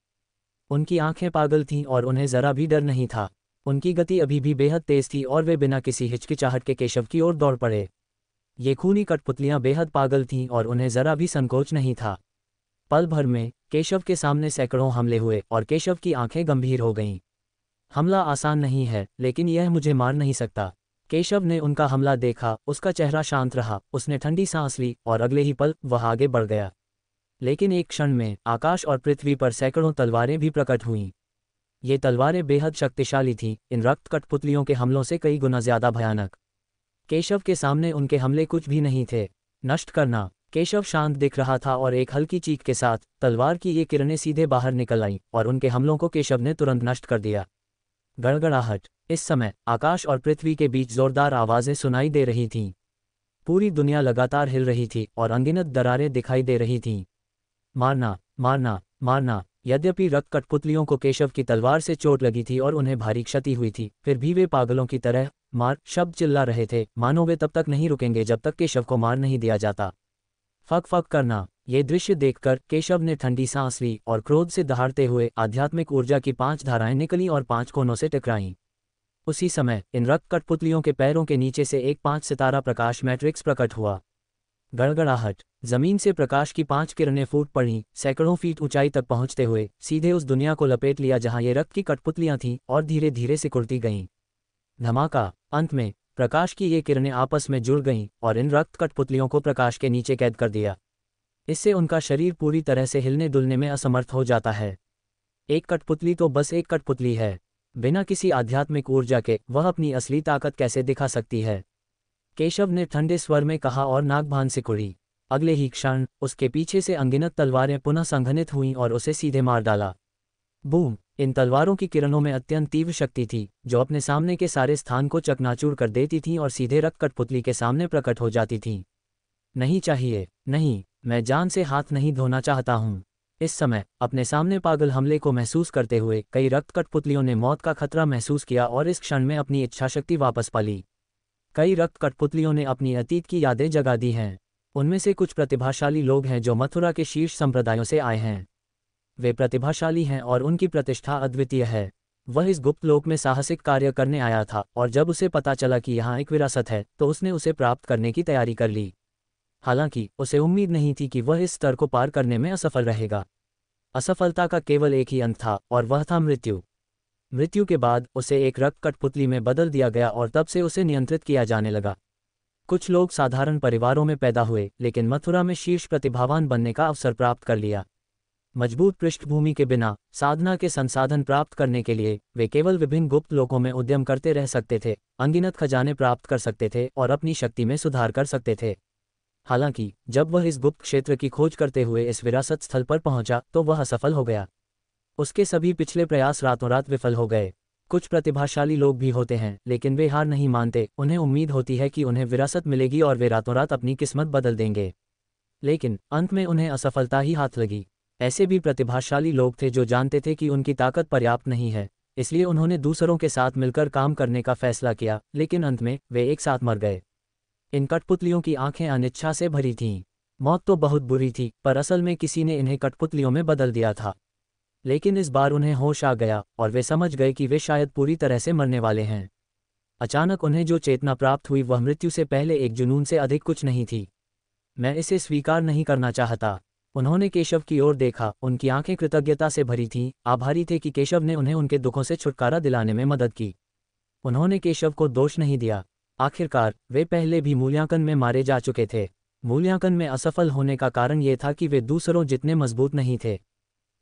उनकी आंखें पागल थीं और उन्हें जरा भी डर नहीं था। उनकी गति अभी भी बेहद तेज थी और वे बिना किसी हिचकिचाहट के केशव की ओर दौड़ पड़े। ये खूनी कठपुतलियां बेहद पागल थीं और उन्हें जरा भी संकोच नहीं था। पल भर में केशव के सामने सैकड़ों हमले हुए और केशव की आंखें गंभीर हो गईं। हमला आसान नहीं है, लेकिन यह मुझे मार नहीं सकता। केशव ने उनका हमला देखा, उसका चेहरा शांत रहा, उसने ठंडी सांस ली और अगले ही पल वह आगे बढ़ गया। लेकिन एक क्षण में आकाश और पृथ्वी पर सैकड़ों तलवारें भी प्रकट हुईं। ये तलवारें बेहद शक्तिशाली थीं, इन रक्त कठपुतलियों के हमलों से कई गुना ज्यादा भयानक। केशव के सामने उनके हमले कुछ भी नहीं थे। नष्ट करना। केशव शांत दिख रहा था और एक हल्की चीख के साथ तलवार की ये किरणें सीधे बाहर निकल आईं और उनके हमलों को केशव ने तुरंत नष्ट कर दिया। गड़गड़ाहट। इस समय आकाश और पृथ्वी के बीच जोरदार आवाजें सुनाई दे रही थीं। पूरी दुनिया लगातार हिल रही थी और अनगिनत दरारें दिखाई दे रही थीं। मारना, मारना, मारना। यद्यपि रक्त कठपुतलियों को केशव की तलवार से चोट लगी थी और उन्हें भारी क्षति हुई थी, फिर भी वे पागलों की तरह मार शब्द चिल्ला रहे थे, मानो वे तब तक नहीं रुकेंगे जब तक केशव को मार नहीं दिया जाता। फक फक करना। ये दृश्य देखकर केशव ने ठंडी सांस ली और क्रोध से दहाड़ते हुए आध्यात्मिक ऊर्जा की 5 धाराएं निकलीं और 5 कोनों से टकराईं। उसी समय इन रक्त कठपुतलियों के पैरों के नीचे से एक 5 सितारा प्रकाश मैट्रिक्स प्रकट हुआ। गड़गड़ाहट। जमीन से प्रकाश की 5 किरणें फूट पड़ीं, सैकड़ों फीट ऊंचाई तक पहुंचते हुए सीधे उस दुनिया को लपेट लिया जहां ये रक्त की कठपुतलियां थीं और धीरे धीरे सिकुड़ती गईं। धमाका। अंत में प्रकाश की ये किरणें आपस में जुड़ गईं और इन रक्त कठपुतलियों को प्रकाश के नीचे कैद कर दिया। इससे उनका शरीर पूरी तरह से हिलने डुलने में असमर्थ हो जाता है। एक कठपुतली तो बस एक कठपुतली है। बिना किसी आध्यात्मिक ऊर्जा के वह अपनी असली ताकत कैसे दिखा सकती है? केशव ने ठंडे स्वर में कहा और नागभान सिकुड़ी। अगले ही क्षण उसके पीछे से अनगिनत तलवारें पुनः संघनित हुईं और उसे सीधे मार डाला। बूम। इन तलवारों की किरणों में अत्यंत तीव्र शक्ति थी, जो अपने सामने के सारे स्थान को चकनाचूर कर देती थीं और सीधे रक्त कठपुतली के सामने प्रकट हो जाती थीं। नहीं चाहिए, नहीं, मैं जान से हाथ नहीं धोना चाहता हूँ। इस समय अपने सामने पागल हमले को महसूस करते हुए कई रक्त कठपुतलियों ने मौत का खतरा महसूस किया और इस क्षण में अपनी इच्छाशक्ति वापस पा ली। कई रक्त कठपुतलियों ने अपनी अतीत की यादें जगा दी हैं। उनमें से कुछ प्रतिभाशाली लोग हैं जो मथुरा के शीर्ष संप्रदायों से आए हैं। वे प्रतिभाशाली हैं और उनकी प्रतिष्ठा अद्वितीय है। वह इस गुप्त लोक में साहसिक कार्य करने आया था और जब उसे पता चला कि यहाँ एक विरासत है तो उसने उसे प्राप्त करने की तैयारी कर ली। हालांकि उसे उम्मीद नहीं थी कि वह इस स्तर को पार करने में असफल रहेगा। असफलता का केवल एक ही अंत था और वह था मृत्यु। मृत्यु के बाद उसे एक रक्त कठपुतली में बदल दिया गया और तब से उसे नियंत्रित किया जाने लगा। कुछ लोग साधारण परिवारों में पैदा हुए लेकिन मथुरा में शीर्ष प्रतिभावान बनने का अवसर प्राप्त कर लिया। मजबूत पृष्ठभूमि के बिना साधना के संसाधन प्राप्त करने के लिए वे केवल विभिन्न गुप्त लोकों में उद्यम करते रह सकते थे, अनगिनत खजाने प्राप्त कर सकते थे और अपनी शक्ति में सुधार कर सकते थे। हालांकि जब वह इस गुप्त क्षेत्र की खोज करते हुए इस विरासत स्थल पर पहुंचा तो वह असफल हो गया। उसके सभी पिछले प्रयास रातों रात विफल हो गए। कुछ प्रतिभाशाली लोग भी होते हैं लेकिन वे हार नहीं मानते। उन्हें उम्मीद होती है कि उन्हें विरासत मिलेगी और वे रातों रात अपनी किस्मत बदल देंगे, लेकिन अंत में उन्हें असफलता ही हाथ लगी। ऐसे भी प्रतिभाशाली लोग थे जो जानते थे कि उनकी ताकत पर्याप्त नहीं है, इसलिए उन्होंने दूसरों के साथ मिलकर काम करने का फैसला किया, लेकिन अंत में वे एक साथ मर गए। इन कठपुतलियों की आंखें अनिच्छा से भरी थीं। मौत तो बहुत बुरी थी, पर असल में किसी ने इन्हें कठपुतलियों में बदल दिया था। लेकिन इस बार उन्हें होश आ गया और वे समझ गए कि वे शायद पूरी तरह से मरने वाले हैं। अचानक उन्हें जो चेतना प्राप्त हुई वह मृत्यु से पहले एक जुनून से अधिक कुछ नहीं थी। मैं इसे स्वीकार नहीं करना चाहता। उन्होंने केशव की ओर देखा, उनकी आंखें कृतज्ञता से भरी थीं, आभारी थे कि केशव ने उन्हें उनके दुखों से छुटकारा दिलाने में मदद की। उन्होंने केशव को दोष नहीं दिया। आखिरकार वे पहले भी मूल्यांकन में मारे जा चुके थे। मूल्यांकन में असफल होने का कारण ये था कि वे दूसरों जितने मजबूत नहीं थे।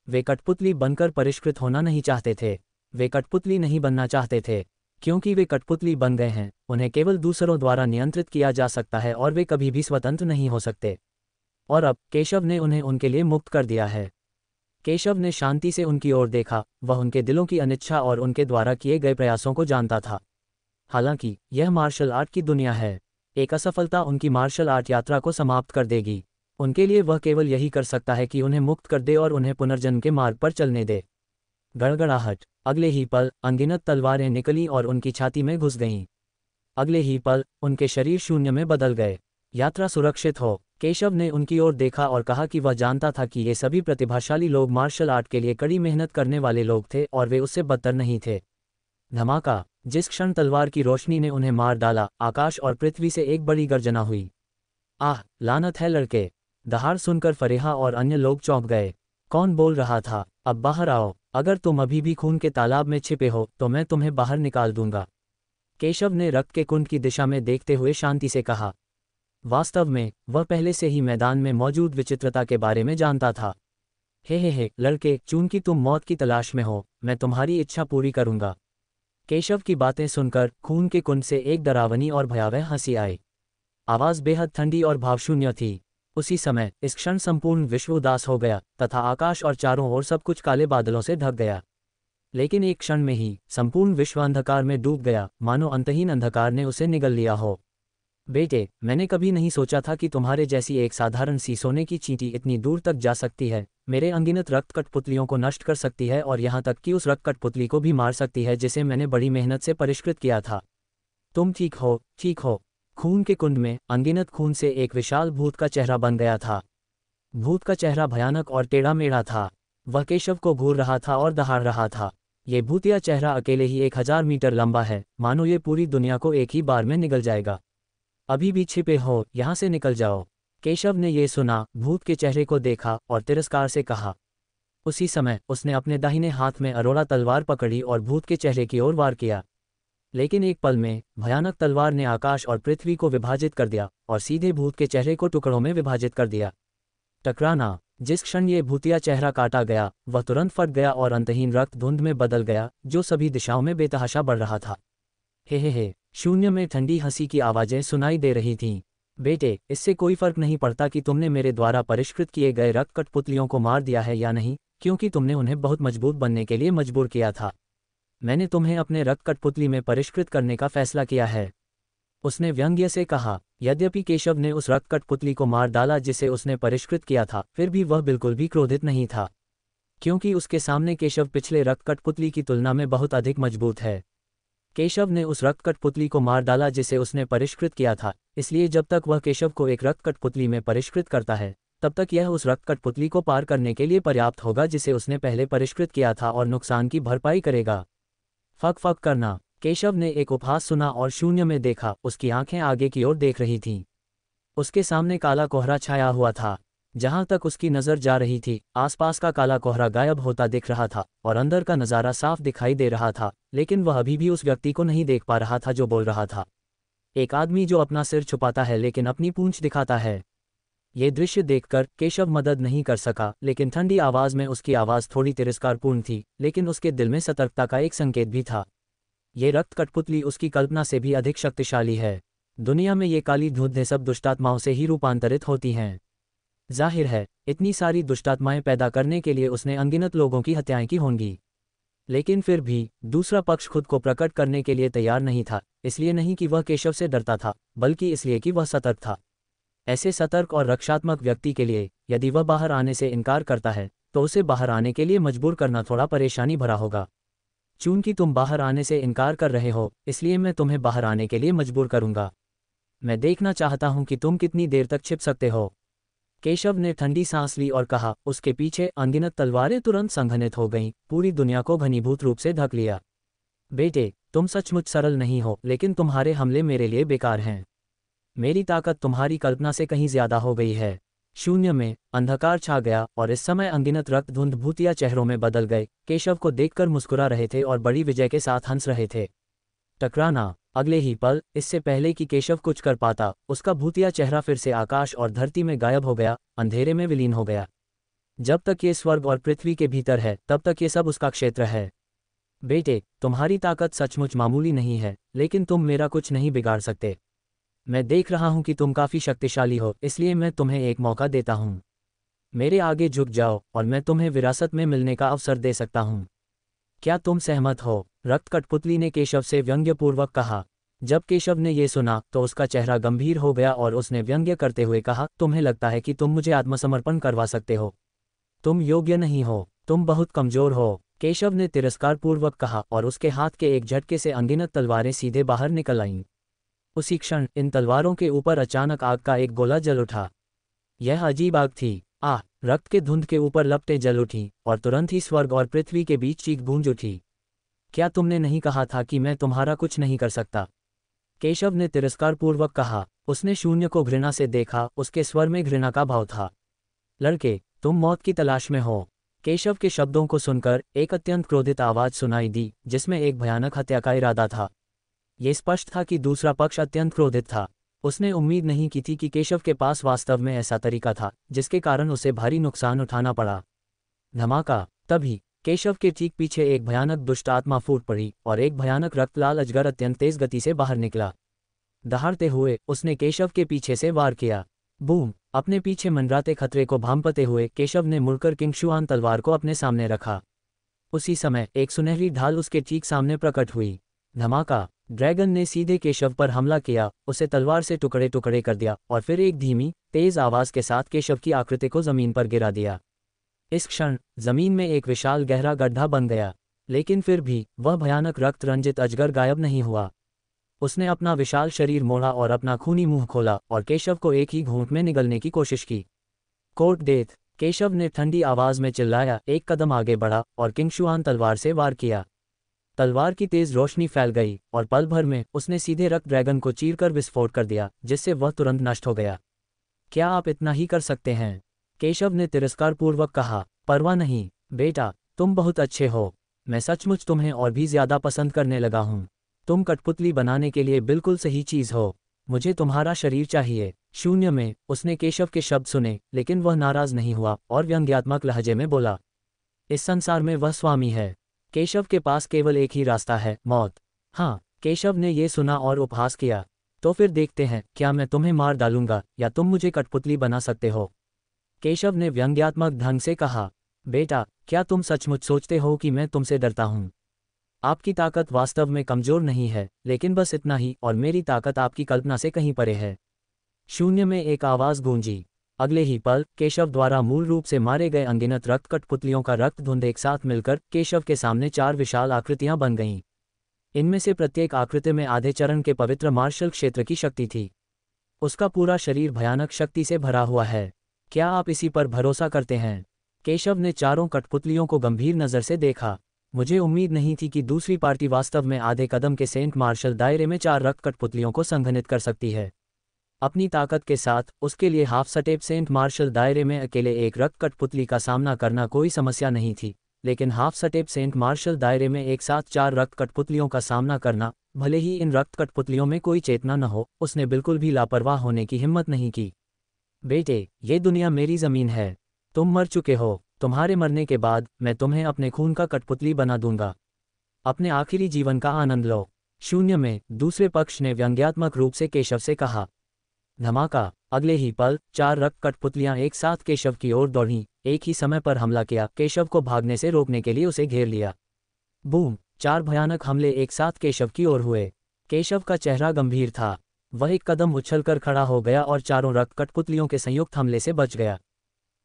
वे कठपुतली बनकर परिष्कृत होना नहीं चाहते थे। वे कठपुतली नहीं बनना चाहते थे। क्योंकि वे कठपुतली बन गए हैं, उन्हें केवल दूसरों द्वारा नियंत्रित किया जा सकता है और वे कभी भी स्वतंत्र नहीं हो सकते। और अब केशव ने उन्हें उनके लिए मुक्त कर दिया है। केशव ने शांति से उनकी ओर देखा। वह उनके दिलों की अनिच्छा और उनके द्वारा किए गए प्रयासों को जानता था। हालांकि यह मार्शल आर्ट की दुनिया है। एक असफलता उनकी मार्शल आर्ट यात्रा को समाप्त कर देगी। उनके लिए वह केवल यही कर सकता है कि उन्हें मुक्त कर दे और उन्हें पुनर्जन्म के मार्ग पर चलने दे। गड़गड़ाहट। अगले ही पल अनगिनत तलवारें निकलीं और उनकी छाती में घुस गईं। अगले ही पल उनके शरीर शून्य में बदल गए। यात्रा सुरक्षित हो। केशव ने उनकी ओर देखा और कहा कि वह जानता था कि ये सभी प्रतिभाशाली लोग मार्शल आर्ट के लिए कड़ी मेहनत करने वाले लोग थे और वे उससे बदतर नहीं थे। धमाका। जिस क्षण तलवार की रोशनी ने उन्हें मार डाला, आकाश और पृथ्वी से एक बड़ी गर्जना हुई। आह, लानत है लड़के! दहाड़ सुनकर फरेहा और अन्य लोग चौंक गए। कौन बोल रहा था? अब बाहर आओ। अगर तुम अभी भी खून के तालाब में छिपे हो तो मैं तुम्हें बाहर निकाल दूंगा। केशव ने रक्त के कुंड की दिशा में देखते हुए शांति से कहा। वास्तव में वह पहले से ही मैदान में मौजूद विचित्रता के बारे में जानता था। हे लड़के, चूंकि तुम मौत की तलाश में हो, मैं तुम्हारी इच्छा पूरी करूंगा। केशव की बातें सुनकर खून के कुंड से एक डरावनी और भयावह हंसी आई। आवाज बेहद ठंडी और भावशून्य थी। उसी समय इस क्षण संपूर्ण विश्व उदास हो गया तथा आकाश और चारों ओर सब कुछ काले बादलों से ढक गया। लेकिन एक क्षण में ही संपूर्ण विश्व अंधकार में डूब गया, मानो अंतहीन अंधकार ने उसे निगल लिया हो। बेटे, मैंने कभी नहीं सोचा था कि तुम्हारे जैसी एक साधारण सी सोने की चींटी इतनी दूर तक जा सकती है, मेरे अनगिनत रक्त कठपुतलियों को नष्ट कर सकती है और यहाँ तक कि उस रक्त कठपुतली को भी मार सकती है जिसे मैंने बड़ी मेहनत से परिष्कृत किया था। तुम ठीक हो, ठीक हो। खून के कुंड में अनगिनत खून से एक विशाल भूत का चेहरा बन गया था। भूत का चेहरा भयानक और टेढ़ा मेढ़ा था। वह केशव को घूर रहा था और दहाड़ रहा था। ये भूतिया चेहरा अकेले ही 1000 मीटर लंबा है, मानो ये पूरी दुनिया को एक ही बार में निगल जाएगा। अभी भी छिपे हो, यहाँ से निकल जाओ। केशव ने ये सुना, भूत के चेहरे को देखा और तिरस्कार से कहा। उसी समय उसने अपने दाहिने हाथ में अरोड़ा तलवार पकड़ी और भूत के चेहरे की ओर वार किया। लेकिन एक पल में भयानक तलवार ने आकाश और पृथ्वी को विभाजित कर दिया और सीधे भूत के चेहरे को टुकड़ों में विभाजित कर दिया। टकराना। जिस क्षण ये भूतिया चेहरा काटा गया, वह तुरंत फट गया और अंतहीन रक्त धुंध में बदल गया जो सभी दिशाओं में बेतहाशा बढ़ रहा था। हे। शून्य में ठंडी हंसी की आवाजें सुनाई दे रही थीं। बेटे, इससे कोई फर्क नहीं पड़ता कि तुमने मेरे द्वारा परिष्कृत किए गए रक्त कठपुतलियों को मार दिया है या नहीं, क्योंकि तुमने उन्हें बहुत मजबूत बनने के लिए मजबूर किया था। मैंने तुम्हें अपने रक्त कठपुतली में परिष्कृत करने का फैसला किया है, उसने व्यंग्य से कहा। यद्यपि केशव ने उस रक्त कठपुतली को मार डाला जिसे उसने परिष्कृत किया था, फिर भी वह बिल्कुल भी क्रोधित नहीं था, क्योंकि उसके सामने केशव पिछले रक्त कठपुतली की तुलना में बहुत अधिक मजबूत है। केशव ने उस रक्त कठपुतली को मार डाला जिसे उसने परिष्कृत किया था, इसलिए जब तक वह केशव को एक रक्त कठपुतली में परिष्कृत करता है, तब तक यह उस रक्त कठपुतली को पार करने के लिए पर्याप्त होगा जिसे उसने पहले परिष्कृत किया था और नुकसान की भरपाई करेगा। फक फक करना। केशव ने एक उपहास सुना और शून्य में देखा। उसकी आंखें आगे की ओर देख रही थीं। उसके सामने काला कोहरा छाया हुआ था। जहां तक उसकी नजर जा रही थी, आसपास का काला कोहरा गायब होता दिख रहा था और अंदर का नज़ारा साफ दिखाई दे रहा था, लेकिन वह अभी भी उस व्यक्ति को नहीं देख पा रहा था जो बोल रहा था। एक आदमी जो अपना सिर छुपाता है लेकिन अपनी पूंछ दिखाता है। ये दृश्य देखकर केशव मदद नहीं कर सका, लेकिन ठंडी आवाज में उसकी आवाज़ थोड़ी तिरस्कारपूर्ण थी, लेकिन उसके दिल में सतर्कता का एक संकेत भी था। ये रक्त कठपुतली उसकी कल्पना से भी अधिक शक्तिशाली है। दुनिया में ये काली धूंधें सब दुष्टात्माओं से ही रूपांतरित होती हैं। जाहिर है, इतनी सारी दुष्टात्माएं पैदा करने के लिए उसने अनगिनत लोगों की हत्याएं की होंगी। लेकिन फिर भी दूसरा पक्ष खुद को प्रकट करने के लिए तैयार नहीं था, इसलिए नहीं कि वह केशव से डरता था, बल्कि इसलिए कि वह सतर्क था। ऐसे सतर्क और रक्षात्मक व्यक्ति के लिए यदि वह बाहर आने से इनकार करता है तो उसे बाहर आने के लिए मजबूर करना थोड़ा परेशानी भरा होगा। चूंकि तुम बाहर आने से इनकार कर रहे हो, इसलिए मैं तुम्हें बाहर आने के लिए मजबूर करूंगा। मैं देखना चाहता हूं कि तुम कितनी देर तक छिप सकते हो। केशव ने ठंडी सांस ली और कहा। उसके पीछे अनगिनत तलवारें तुरंत संघनित हो गईं, पूरी दुनिया को घनीभूत रूप से ढक लिया। बेटे, तुम सचमुच सरल नहीं हो, लेकिन तुम्हारे हमले मेरे लिए बेकार हैं। मेरी ताकत तुम्हारी कल्पना से कहीं ज्यादा हो गई है। शून्य में अंधकार छा गया और इस समय अनगिनत रक्त धुंध भूतिया चेहरों में बदल गए। केशव को देखकर मुस्कुरा रहे थे और बड़ी विजय के साथ हंस रहे थे। टकराना। अगले ही पल, इससे पहले कि केशव कुछ कर पाता, उसका भूतिया चेहरा फिर से आकाश और धरती में गायब हो गया, अंधेरे में विलीन हो गया। जब तक ये स्वर्ग और पृथ्वी के भीतर है, तब तक ये सब उसका क्षेत्र है। बेटे, तुम्हारी ताकत सचमुच मामूली नहीं है, लेकिन तुम मेरा कुछ नहीं बिगाड़ सकते। मैं देख रहा हूं कि तुम काफी शक्तिशाली हो, इसलिए मैं तुम्हें एक मौका देता हूं। मेरे आगे झुक जाओ और मैं तुम्हें विरासत में मिलने का अवसर दे सकता हूं। क्या तुम सहमत हो? रक्त कठपुतली ने केशव से व्यंग्यपूर्वक कहा। जब केशव ने ये सुना तो उसका चेहरा गंभीर हो गया और उसने व्यंग्य करते हुए कहा, तुम्हें लगता है कि तुम मुझे आत्मसमर्पण करवा सकते हो? तुम योग्य नहीं हो, तुम बहुत कमजोर हो, केशव ने तिरस्कारपूर्वक कहा और उसके हाथ के एक झटके से अनगिनत तलवारें सीधे बाहर निकल आईं। उसी क्षण इन तलवारों के ऊपर अचानक आग का एक गोला जल उठा। यह अजीब आग थी। रक्त के धुंध के ऊपर लपटें जल उठी और तुरंत ही स्वर्ग और पृथ्वी के बीच चीख गूंज उठी। क्या तुमने नहीं कहा था कि मैं तुम्हारा कुछ नहीं कर सकता? केशव ने तिरस्कारपूर्वक कहा। उसने शून्य को घृणा से देखा, उसके स्वर में घृणा का भाव था। लड़के, तुम मौत की तलाश में हो। केशव के शब्दों को सुनकर एक अत्यंत क्रोधित आवाज सुनाई दी, जिसमें एक भयानक हत्या का इरादा था। ये स्पष्ट था कि दूसरा पक्ष अत्यंत क्रोधित था। उसने उम्मीद नहीं की थी कि केशव के पास वास्तव में ऐसा तरीका था, जिसके कारण उसे भारी नुकसान उठाना पड़ा। धमाका! तभी केशव के ठीक पीछे एक भयानक दुष्ट आत्मा फूट पड़ी और एक भयानक रक्तलाल अजगर अत्यंत तेज गति से बाहर निकला। दहाड़ते हुए उसने केशव के पीछे से वार किया। बूम! अपने पीछे मंडराते खतरे को भांपते हुए केशव ने मुड़कर किंगशुआन तलवार को अपने सामने रखा। उसी समय एक सुनहरी ढाल उसके ठीक सामने प्रकट हुई। धमाका! ड्रैगन ने सीधे केशव पर हमला किया, उसे तलवार से टुकड़े टुकड़े कर दिया और फिर एक धीमी, तेज आवाज के साथ केशव की आकृति को जमीन पर गिरा दिया। इस क्षण जमीन में एक विशाल गहरा गड्ढा बन गया, लेकिन फिर भी वह भयानक रक्त रंजित अजगर गायब नहीं हुआ। उसने अपना विशाल शरीर मोड़ा और अपना खूनी मुंह खोला और केशव को एक ही घूंट में निगलने की कोशिश की। Court death! केशव ने ठंडी आवाज में चिल्लाया, एक कदम आगे बढ़ा और किंगशुआन तलवार से वार किया। तलवार की तेज रोशनी फैल गई और पल भर में उसने सीधे रक्त ड्रैगन को चीरकर विस्फोट कर दिया, जिससे वह तुरंत नष्ट हो गया। क्या आप इतना ही कर सकते हैं? केशव ने तिरस्कारपूर्वक कहा। परवाह नहीं, बेटा, तुम बहुत अच्छे हो। मैं सचमुच तुम्हें और भी ज्यादा पसंद करने लगा हूँ। तुम कठपुतली बनाने के लिए बिल्कुल सही चीज हो। मुझे तुम्हारा शरीर चाहिए। शून्य में उसने केशव के शब्द सुने, लेकिन वह नाराज नहीं हुआ और व्यंग्यात्मक लहजे में बोला, इस संसार में वह स्वामी है। केशव के पास केवल एक ही रास्ता है, मौत। हाँ, केशव ने ये सुना और उपहास किया। तो फिर देखते हैं, क्या मैं तुम्हें मार डालूंगा या तुम मुझे कठपुतली बना सकते हो? केशव ने व्यंग्यात्मक ढंग से कहा। बेटा, क्या तुम सचमुच सोचते हो कि मैं तुमसे डरता हूँ? आपकी ताकत वास्तव में कमजोर नहीं है, लेकिन बस इतना ही, और मेरी ताकत आपकी कल्पना से कहीं परे है। शून्य में एक आवाज गूंजी। अगले ही पल केशव द्वारा मूल रूप से मारे गए अनगिनत रक्त कठपुतलियों का रक्त धुंध एक साथ मिलकर केशव के सामने 4 विशाल आकृतियां बन गईं। इनमें से प्रत्येक आकृति में आधे चरण के पवित्र मार्शल क्षेत्र की शक्ति थी। उसका पूरा शरीर भयानक शक्ति से भरा हुआ है। क्या आप इसी पर भरोसा करते हैं? केशव ने चारों कठपुतलियों को गंभीर नजर से देखा। मुझे उम्मीद नहीं थी कि दूसरी पार्टी वास्तव में आधे कदम के सेंट मार्शल दायरे में 4 रक्त कठपुतलियों को संघनित कर सकती है। अपनी ताकत के साथ उसके लिए हाफ स्टेप सेंट मार्शल दायरे में अकेले एक रक्त कठपुतली का सामना करना कोई समस्या नहीं थी, लेकिन हाफ स्टेप सेंट मार्शल दायरे में एक साथ 4 रक्त कठपुतलियों का सामना करना, भले ही इन रक्त कठपुतलियों में कोई चेतना न हो, उसने बिल्कुल भी लापरवाह होने की हिम्मत नहीं की। बेटे, ये दुनिया मेरी जमीन है। तुम मर चुके हो। तुम्हारे मरने के बाद मैं तुम्हें अपने खून का कठपुतली बना दूंगा। अपने आखिरी जीवन का आनंद लो। शून्य में दूसरे पक्ष ने व्यंग्यात्मक रूप से केशव से कहा। धमाका! अगले ही पल 4 रक्त कठपुतलियां एक साथ केशव की ओर दौड़ीं, एक ही समय पर हमला किया, केशव को भागने से रोकने के लिए उसे घेर लिया। बूम! 4 भयानक हमले एक साथ केशव की ओर हुए। केशव का चेहरा गंभीर था। वह एक कदम उछलकर खड़ा हो गया और चारों रक्त कठपुतलियों के संयुक्त हमले से बच गया।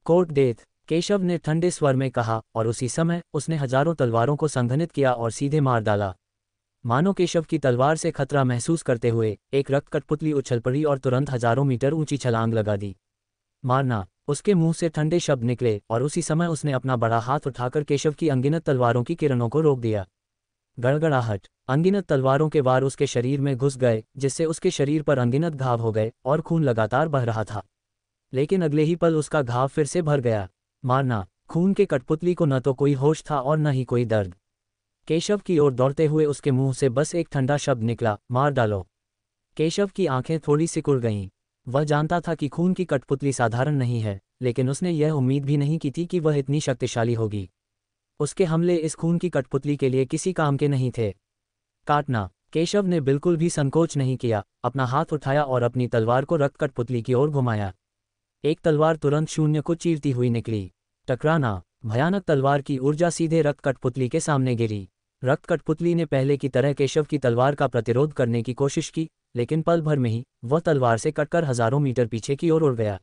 Court death! केशव ने ठंडे स्वर में कहा और उसी समय उसने हजारों तलवारों को संघनित किया और सीधे मार डाला। मानो केशव की तलवार से खतरा महसूस करते हुए एक रक्त कठपुतली उछल पड़ी और तुरंत हजारों मीटर ऊंची छलांग लगा दी। मारना! उसके मुंह से ठंडे शब्द निकले और उसी समय उसने अपना बड़ा हाथ उठाकर केशव की अनगिनत तलवारों की किरणों को रोक दिया। गड़गड़ाहट! अनगिनत तलवारों के वार उसके शरीर में घुस गए, जिससे उसके शरीर पर अनगिनत घाव हो गए और खून लगातार बह रहा था। लेकिन अगले ही पल उसका घाव फिर से भर गया। मारना! खून के कठपुतली को न तो कोई होश था और न ही कोई दर्द। केशव की ओर दौड़ते हुए उसके मुंह से बस एक ठंडा शब्द निकला, मार डालो। केशव की आंखें थोड़ी सिकुड़ गईं। वह जानता था कि खून की कठपुतली साधारण नहीं है, लेकिन उसने यह उम्मीद भी नहीं की थी कि वह इतनी शक्तिशाली होगी। उसके हमले इस खून की कठपुतली के लिए किसी काम के नहीं थे। काटना। केशव ने बिल्कुल भी संकोच नहीं किया, अपना हाथ उठाया और अपनी तलवार को रक्त कठपुतली की ओर घुमाया। एक तलवार तुरंत शून्य को चीरती हुई निकली। टकराना। भयानक तलवार की ऊर्जा सीधे रक्त कठपुतली के सामने गिरी। रक्त कठपुतली ने पहले की तरह केशव की तलवार का प्रतिरोध करने की कोशिश की, लेकिन पल भर में ही वह तलवार से कटकर हजारों मीटर पीछे की ओर उड़ गया।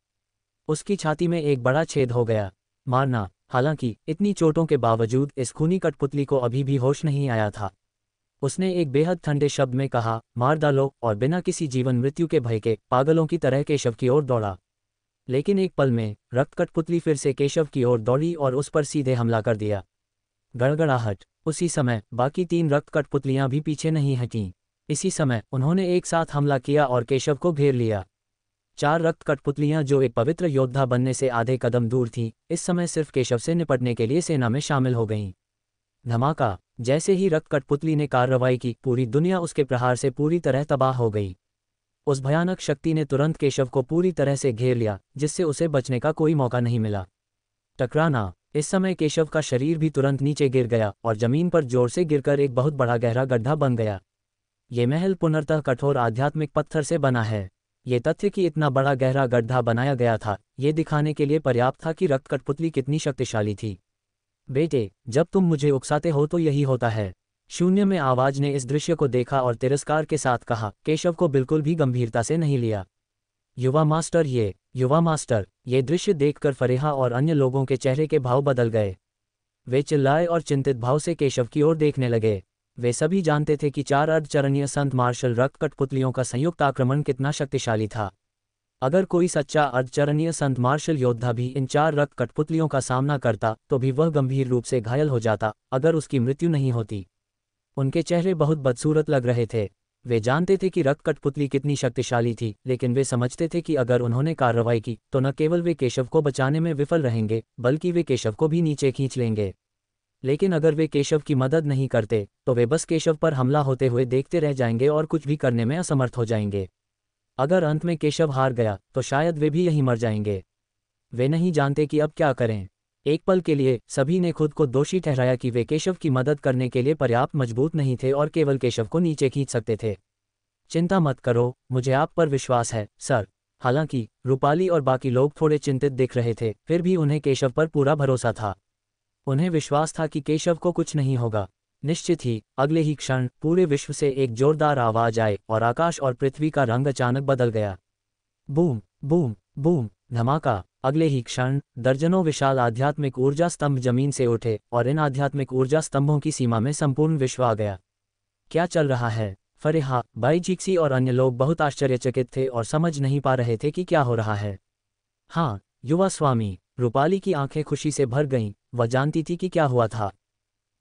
उसकी छाती में एक बड़ा छेद हो गया। मारना। हालांकि इतनी चोटों के बावजूद इस खूनी कठपुतली को अभी भी होश नहीं आया था। उसने एक बेहद ठंडे शब्द में कहा, मार डालो, और बिना किसी जीवन मृत्यु के भय के पागलों की तरह केशव की ओर दौड़ा। लेकिन एक पल में रक्त कठपुतली फिर से केशव की ओर दौड़ी और उस पर सीधे हमला कर दिया। गड़गड़ाहट। उसी समय बाकी 3 रक्त कठपुतलियां भी पीछे नहीं हटीं। इसी समय उन्होंने एक साथ हमला किया और केशव को घेर लिया। 4 रक्त कठपुतलियां जो एक पवित्र योद्धा बनने से आधे कदम दूर थीं, इस समय सिर्फ केशव से निपटने के लिए सेना में शामिल हो गईं। धमाका। जैसे ही रक्त कठपुतली ने कार्रवाई की, पूरी दुनिया उसके प्रहार से पूरी तरह तबाह हो गई। उस भयानक शक्ति ने तुरंत केशव को पूरी तरह से घेर लिया, जिससे उसे बचने का कोई मौका नहीं मिला। टकराना। इस समय केशव का शरीर भी तुरंत नीचे गिर गया और जमीन पर जोर से गिरकर एक बहुत बड़ा गहरा गड्ढा बन गया। ये महल पुनर्तः कठोर आध्यात्मिक पत्थर से बना है। ये तथ्य कि इतना बड़ा गहरा गड्ढा बनाया गया था, ये दिखाने के लिए पर्याप्त था कि रक्त कठपुतली कितनी शक्तिशाली थी। बेटे, जब तुम मुझे उकसाते हो तो यही होता है। शून्य में आवाज ने इस दृश्य को देखा और तिरस्कार के साथ कहा। केशव को बिल्कुल भी गंभीरता से नहीं लिया। युवा मास्टर, ये दृश्य देखकर फरेहा और अन्य लोगों के चेहरे के भाव बदल गए। वे चिल्लाए और चिंतित भाव से केशव की ओर देखने लगे। वे सभी जानते थे कि 4 अर्धचरणीय संत मार्शल रक्त कठपुतलियों का संयुक्त आक्रमण कितना शक्तिशाली था। अगर कोई सच्चा अर्धचरणीय संत मार्शल योद्धा भी इन 4 रक्त कठपुतलियों का सामना करता तो भी वह गंभीर रूप से घायल हो जाता, अगर उसकी मृत्यु नहीं होती। उनके चेहरे बहुत बदसूरत लग रहे थे। वे जानते थे कि रक्त कठपुतली कितनी शक्तिशाली थी, लेकिन वे समझते थे कि अगर उन्होंने कार्रवाई की तो न केवल वे केशव को बचाने में विफल रहेंगे, बल्कि वे केशव को भी नीचे खींच लेंगे। लेकिन अगर वे केशव की मदद नहीं करते तो वे बस केशव पर हमला होते हुए देखते रह जाएंगे और कुछ भी करने में असमर्थ हो जाएंगे। अगर अंत में केशव हार गया तो शायद वे भी यहीं मर जाएंगे। वे नहीं जानते कि अब क्या करें। एक पल के लिए सभी ने खुद को दोषी ठहराया कि वे केशव की मदद करने के लिए पर्याप्त मजबूत नहीं थे और केवल केशव को नीचे खींच सकते थे। चिंता मत करो, मुझे आप पर विश्वास है, सर। हालांकि रूपाली और बाकी लोग थोड़े चिंतित दिख रहे थे, फिर भी उन्हें केशव पर पूरा भरोसा था। उन्हें विश्वास था कि केशव को कुछ नहीं होगा। निश्चित ही अगले ही क्षण पूरे विश्व से एक जोरदार आवाज आए और आकाश और पृथ्वी का रंग अचानक बदल गया। Boom boom boom. धमाका। अगले ही क्षण दर्जनों विशाल आध्यात्मिक ऊर्जा स्तंभ जमीन से उठे और इन आध्यात्मिक ऊर्जा स्तंभों की सीमा में संपूर्ण विश्व आ गया। क्या चल रहा है? फरेहा, बाईजीक्सी और अन्य लोग बहुत आश्चर्यचकित थे और समझ नहीं पा रहे थे कि क्या हो रहा है। हाँ, युवा स्वामी। रूपाली की आंखें खुशी से भर गईं। वह जानती थी कि क्या हुआ था।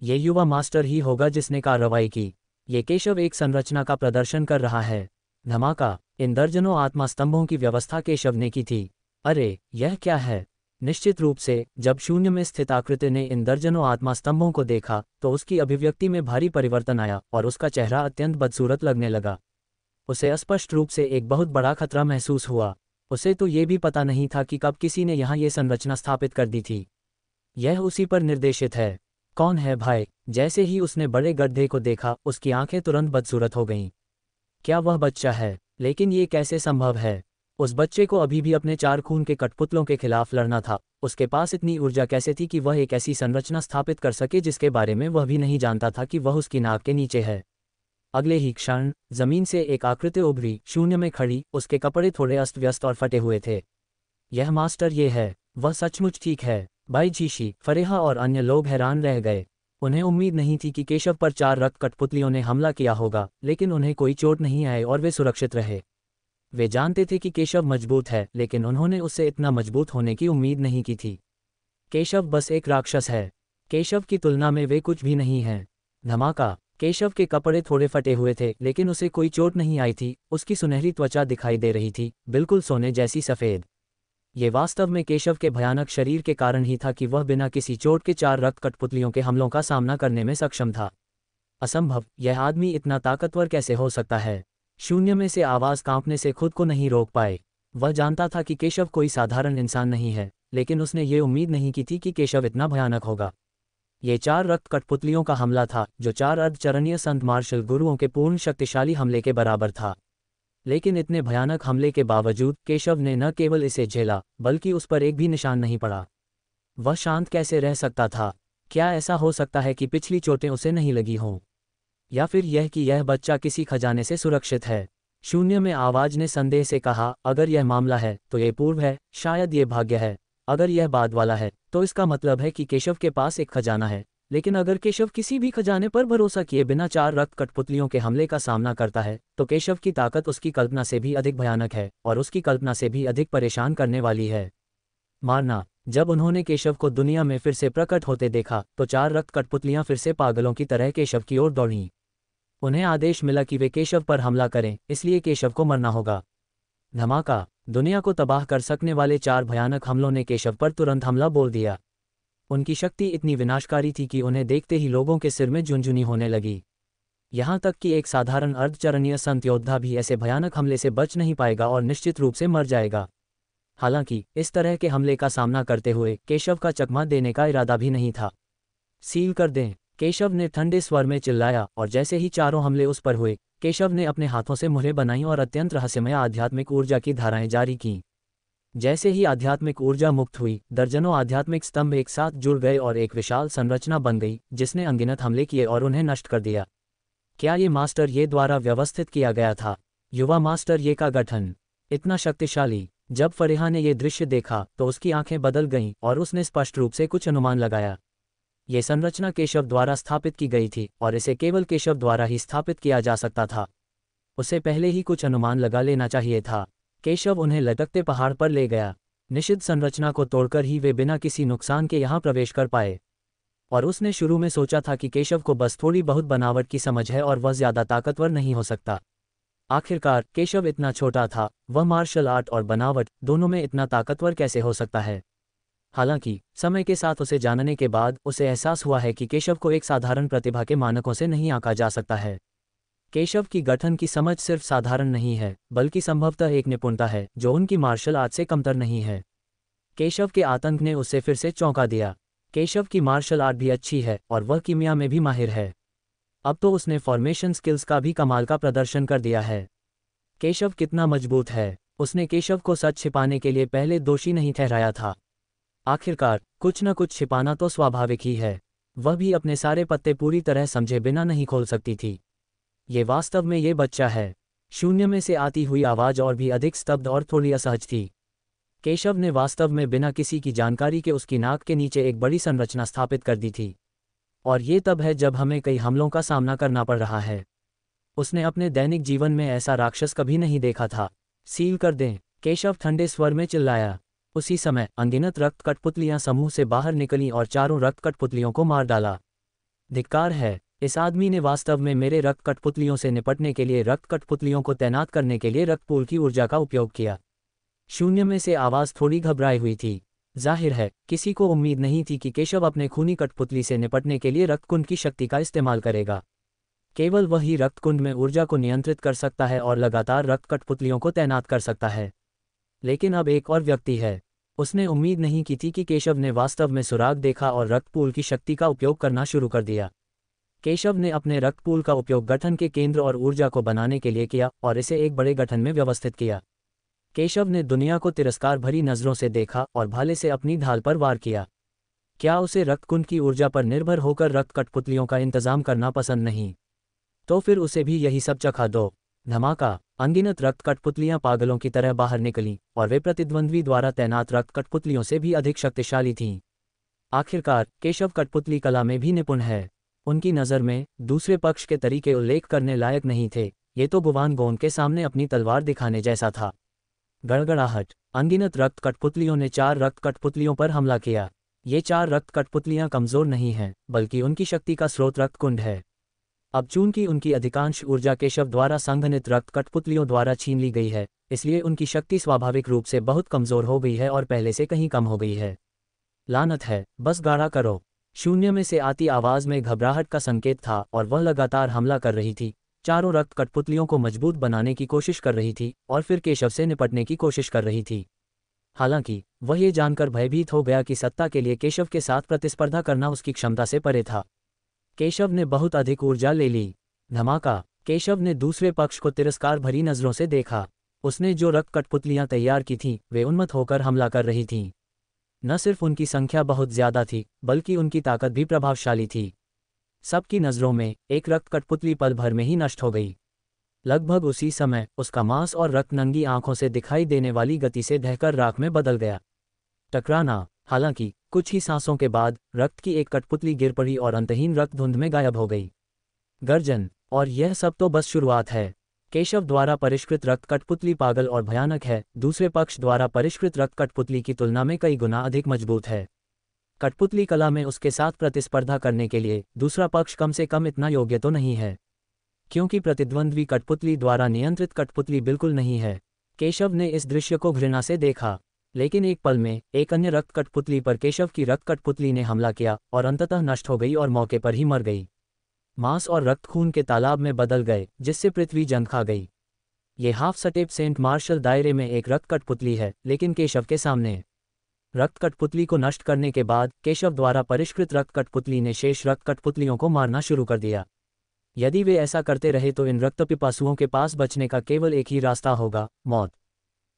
ये युवा मास्टर ही होगा जिसने कार्रवाई की। ये केशव एक संरचना का प्रदर्शन कर रहा है। धमाका। इन दर्जनों आत्मा स्तंभों की व्यवस्था केशव ने की थी। अरे, यह क्या है? निश्चित रूप से जब शून्य में स्थित आकृति ने इन दर्जनों आत्मा स्तंभों को देखा तो उसकी अभिव्यक्ति में भारी परिवर्तन आया और उसका चेहरा अत्यंत बदसूरत लगने लगा। उसे स्पष्ट रूप से एक बहुत बड़ा खतरा महसूस हुआ। उसे तो ये भी पता नहीं था कि कब किसी ने यहाँ ये संरचना स्थापित कर दी थी। यह उसी पर निर्देशित है। कौन है भाई? जैसे ही उसने बड़े गड्ढे को देखा, उसकी आंखें तुरंत बदसूरत हो गईं। क्या वह बच्चा है? लेकिन ये कैसे संभव है? उस बच्चे को अभी भी अपने 4 खून के कठपुतलों के खिलाफ लड़ना था। उसके पास इतनी ऊर्जा कैसे थी कि वह एक ऐसी संरचना स्थापित कर सके जिसके बारे में वह भी नहीं जानता था कि वह उसकी नाक के नीचे है। अगले ही क्षण जमीन से एक आकृति उभरी, शून्य में खड़ी। उसके कपड़े थोड़े अस्त व्यस्त और फटे हुए थे। यह मास्टर ये है। वह सचमुच ठीक है। बाईजीशी, फरेहा और अन्य लोग हैरान रह गए। उन्हें उम्मीद नहीं थी कि केशव पर 4 रक्त कठपुतलियों ने हमला किया होगा, लेकिन उन्हें कोई चोट नहीं आई और वे सुरक्षित रहे। वे जानते थे कि केशव मजबूत है, लेकिन उन्होंने उससे इतना मजबूत होने की उम्मीद नहीं की थी। केशव बस एक राक्षस है। केशव की तुलना में वे कुछ भी नहीं हैं। धमाका। केशव के कपड़े थोड़े फटे हुए थे, लेकिन उसे कोई चोट नहीं आई थी। उसकी सुनहरी त्वचा दिखाई दे रही थी, बिल्कुल सोने जैसी सफ़ेद। ये वास्तव में केशव के भयानक शरीर के कारण ही था कि वह बिना किसी चोट के 4 रक्त कठपुतलियों के हमलों का सामना करने में सक्षम था। असंभव, यह आदमी इतना ताकतवर कैसे हो सकता है। शून्य में से आवाज़ कांपने से खुद को नहीं रोक पाए। वह जानता था कि केशव कोई साधारण इंसान नहीं है, लेकिन उसने ये उम्मीद नहीं की थी कि केशव इतना भयानक होगा। ये 4 रक्त कठपुतलियों का हमला था, जो 4 अर्धचरणीय संत मार्शल गुरुओं के पूर्ण शक्तिशाली हमले के बराबर था। लेकिन इतने भयानक हमले के बावजूद केशव ने न केवल इसे झेला, बल्कि उस पर एक भी निशान नहीं पड़ा। वह शांत कैसे रह सकता था? क्या ऐसा हो सकता है कि पिछली चोटें उसे नहीं लगी हों? या फिर यह कि यह बच्चा किसी खजाने से सुरक्षित है? शून्य में आवाज ने संदेह से कहा, अगर यह मामला है तो ये पूर्व है, शायद ये भाग्य है। अगर यह बाद वाला है तो इसका मतलब है कि केशव के पास एक खजाना है। लेकिन अगर केशव किसी भी खजाने पर भरोसा किए बिना 4 रक्त कठपुतलियों के हमले का सामना करता है, तो केशव की ताकत उसकी कल्पना से भी अधिक भयानक है और उसकी कल्पना से भी अधिक परेशान करने वाली है। मारना। जब उन्होंने केशव को दुनिया में फिर से प्रकट होते देखा तो 4 रक्त कठपुतलियां फिर से पागलों की तरह केशव की ओर दौड़ीं। उन्हें आदेश मिला कि वे केशव पर हमला करें, इसलिए केशव को मरना होगा। धमाका। दुनिया को तबाह कर सकने वाले 4 भयानक हमलों ने केशव पर तुरंत हमला बोल दिया। उनकी शक्ति इतनी विनाशकारी थी कि उन्हें देखते ही लोगों के सिर में झुनझुनी होने लगी। यहाँ तक कि एक साधारण अर्धचरणीय संत योद्धा भी ऐसे भयानक हमले से बच नहीं पाएगा और निश्चित रूप से मर जाएगा। हालांकि इस तरह के हमले का सामना करते हुए केशव का चकमा देने का इरादा भी नहीं था। सील कर दें, केशव ने ठंडे स्वर में चिल्लाया, और जैसे ही चारों हमले उस पर हुए, केशव ने अपने हाथों से मुहरें बनाईं और अत्यंत रहस्यमय आध्यात्मिक ऊर्जा की धाराएं जारी कीं। जैसे ही आध्यात्मिक ऊर्जा मुक्त हुई, दर्जनों आध्यात्मिक स्तंभ एक साथ जुड़ गए और एक विशाल संरचना बन गई, जिसने अनगिनत हमले किए और उन्हें नष्ट कर दिया। क्या ये मास्टर ये द्वारा व्यवस्थित किया गया था? युवा मास्टर ये का गठन इतना शक्तिशाली। जब फरीहा ने ये दृश्य देखा तो उसकी आंखें बदल गईं और उसने स्पष्ट रूप से कुछ अनुमान लगाया। ये संरचना केशव द्वारा स्थापित की गई थी और इसे केवल केशव द्वारा ही स्थापित किया जा सकता था। उसे पहले ही कुछ अनुमान लगा लेना चाहिए था। केशव उन्हें लटकते पहाड़ पर ले गया। निषिद्ध संरचना को तोड़कर ही वे बिना किसी नुकसान के यहाँ प्रवेश कर पाए। और उसने शुरू में सोचा था कि केशव को बस थोड़ी बहुत बनावट की समझ है और वह ज्यादा ताकतवर नहीं हो सकता। आखिरकार केशव इतना छोटा था, वह मार्शल आर्ट और बनावट दोनों में इतना ताकतवर कैसे हो सकता है? हालांकि समय के साथ उसे जानने के बाद उसे एहसास हुआ है कि केशव को एक साधारण प्रतिभा के मानकों से नहीं आंका जा सकता है। केशव की गठन की समझ सिर्फ साधारण नहीं है, बल्कि संभवतः एक निपुणता है जो उनकी मार्शल आर्ट से कमतर नहीं है। केशव के आतंक ने उसे फिर से चौंका दिया। केशव की मार्शल आर्ट भी अच्छी है और वह कीमिया में भी माहिर है। अब तो उसने फॉर्मेशन स्किल्स का भी कमाल का प्रदर्शन कर दिया है। केशव कितना मजबूत है। उसने केशव को सच छिपाने के लिए पहले दोषी नहीं ठहराया था। आखिरकार कुछ न कुछ छिपाना तो स्वाभाविक ही है। वह भी अपने सारे पत्ते पूरी तरह समझे बिना नहीं खोल सकती थी। ये वास्तव में ये बच्चा है। शून्य में से आती हुई आवाज और भी अधिक स्तब्ध और थोड़ी असहज थी। केशव ने वास्तव में बिना किसी की जानकारी के उसकी नाक के नीचे एक बड़ी संरचना स्थापित कर दी थी। और ये तब है जब हमें कई हमलों का सामना करना पड़ रहा है। उसने अपने दैनिक जीवन में ऐसा राक्षस कभी नहीं देखा था। सील कर दें, केशव ठंडे स्वर में चिल्लाया। उसी समय अनगिनत रक्त कठपुतलियां समूह से बाहर निकलीं और चारों रक्त कठपुतलियों को मार डाला। धिक्कार है, इस आदमी ने वास्तव में मेरे रक्त कठपुतलियों से निपटने के लिए रक्त कठपुतलियों को तैनात करने के लिए रक्तपूल की ऊर्जा का उपयोग किया। शून्य में से आवाज थोड़ी घबराई हुई थी। जाहिर है किसी को उम्मीद नहीं थी कि केशव अपने खूनी कठपुतली से निपटने के लिए रक्तकुंड की शक्ति का इस्तेमाल करेगा। केवल वही रक्तकुंड में ऊर्जा को नियंत्रित कर सकता है और लगातार रक्त कठपुतलियों को तैनात कर सकता है। लेकिन अब एक और व्यक्ति है। उसने उम्मीद नहीं की थी कि केशव ने वास्तव में सुराग देखा और रक्तपूल की शक्ति का उपयोग करना शुरू कर दिया। केशव ने अपने रक्तपूल का उपयोग गठन के केंद्र और ऊर्जा को बनाने के लिए किया और इसे एक बड़े गठन में व्यवस्थित किया। केशव ने दुनिया को तिरस्कार भरी नजरों से देखा और भाले से अपनी ढाल पर वार किया। क्या उसे रक्तकुंड की ऊर्जा पर निर्भर होकर रक्त कठपुतलियों का इंतजाम करना पसंद नहीं? तो फिर उसे भी यही सब चखा दो। धमाका। अनगिनत रक्त कठपुतलियां पागलों की तरह बाहर निकलीं और वे प्रतिद्वंद्वी द्वारा तैनात रक्त कठपुतलियों से भी अधिक शक्तिशाली थीं। आखिरकार केशव कठपुतली कला में भी निपुण है। उनकी नज़र में दूसरे पक्ष के तरीके उल्लेख करने लायक नहीं थे। ये तो गुवान गोन के सामने अपनी तलवार दिखाने जैसा था। गड़गड़ाहट। अनगिनत रक्त कठपुतलियों ने 4 रक्त कठपुतलियों पर हमला किया। ये 4 रक्त कठपुतलियां कमजोर नहीं हैं, बल्कि उनकी शक्ति का स्रोत रक्तकुंड है। अब चूंकि उनकी अधिकांश ऊर्जा केशव द्वारा संघनित रक्त कठपुतलियों द्वारा छीन ली गई है, इसलिए उनकी शक्ति स्वाभाविक रूप से बहुत कमजोर हो गई है और पहले से कहीं कम हो गई है। लानत है, बस गाढ़ा करो। शून्य में से आती आवाज में घबराहट का संकेत था और वह लगातार हमला कर रही थी, चारों रक्त कठपुतलियों को मजबूत बनाने की कोशिश कर रही थी और फिर केशव से निपटने की कोशिश कर रही थी। हालांकि वह ये जानकर भयभीत हो गया कि सत्ता के लिए केशव के साथ प्रतिस्पर्धा करना उसकी क्षमता से परे था। केशव ने बहुत अधिक ऊर्जा ले ली। धमाका। केशव ने दूसरे पक्ष को तिरस्कार भरी नजरों से देखा। उसने जो रक्त कठपुतलियां तैयार की थीं, वे उन्मत्त होकर हमला कर रही थीं। न सिर्फ उनकी संख्या बहुत ज्यादा थी, बल्कि उनकी ताकत भी प्रभावशाली थी। सबकी नजरों में एक रक्त कठपुतली पल भर में ही नष्ट हो गई। लगभग उसी समय उसका मांस और रक्त नंगी आंखों से दिखाई देने वाली गति से ढहकर राख में बदल गया। टकराना। हालांकि कुछ ही सांसों के बाद रक्त की एक कठपुतली गिर पड़ी और अंतहीन रक्त धुंध में गायब हो गई। गर्जन। और यह सब तो बस शुरुआत है। केशव द्वारा परिष्कृत रक्त कठपुतली पागल और भयानक है, दूसरे पक्ष द्वारा परिष्कृत रक्त कठपुतली की तुलना में कई गुना अधिक मजबूत है। कठपुतली कला में उसके साथ प्रतिस्पर्धा करने के लिए दूसरा पक्ष कम से कम इतना योग्य तो नहीं है, क्योंकि प्रतिद्वंद्वी कठपुतली द्वारा नियंत्रित कठपुतली बिल्कुल नहीं है। केशव ने इस दृश्य को घृणा से देखा, लेकिन एक पल में एक अन्य रक्त कठपुतली पर केशव की रक्त कठपुतली ने हमला किया और अंततः नष्ट हो गई और मौके पर ही मर गई। मांस और रक्त खून के तालाब में बदल गए, जिससे पृथ्वी जंग खा गई। ये हाफ सटेप सेंट मार्शल दायरे में एक रक्त कठपुतली है, लेकिन केशव के सामने। रक्त कठपुतली को नष्ट करने के बाद केशव द्वारा परिष्कृत रक्त कठपुतली ने शेष रक्त कठपुतलियों को मारना शुरू कर दिया। यदि वे ऐसा करते रहे तो इन रक्त पिपासुओं के पास बचने का केवल एक ही रास्ता होगा, मौत।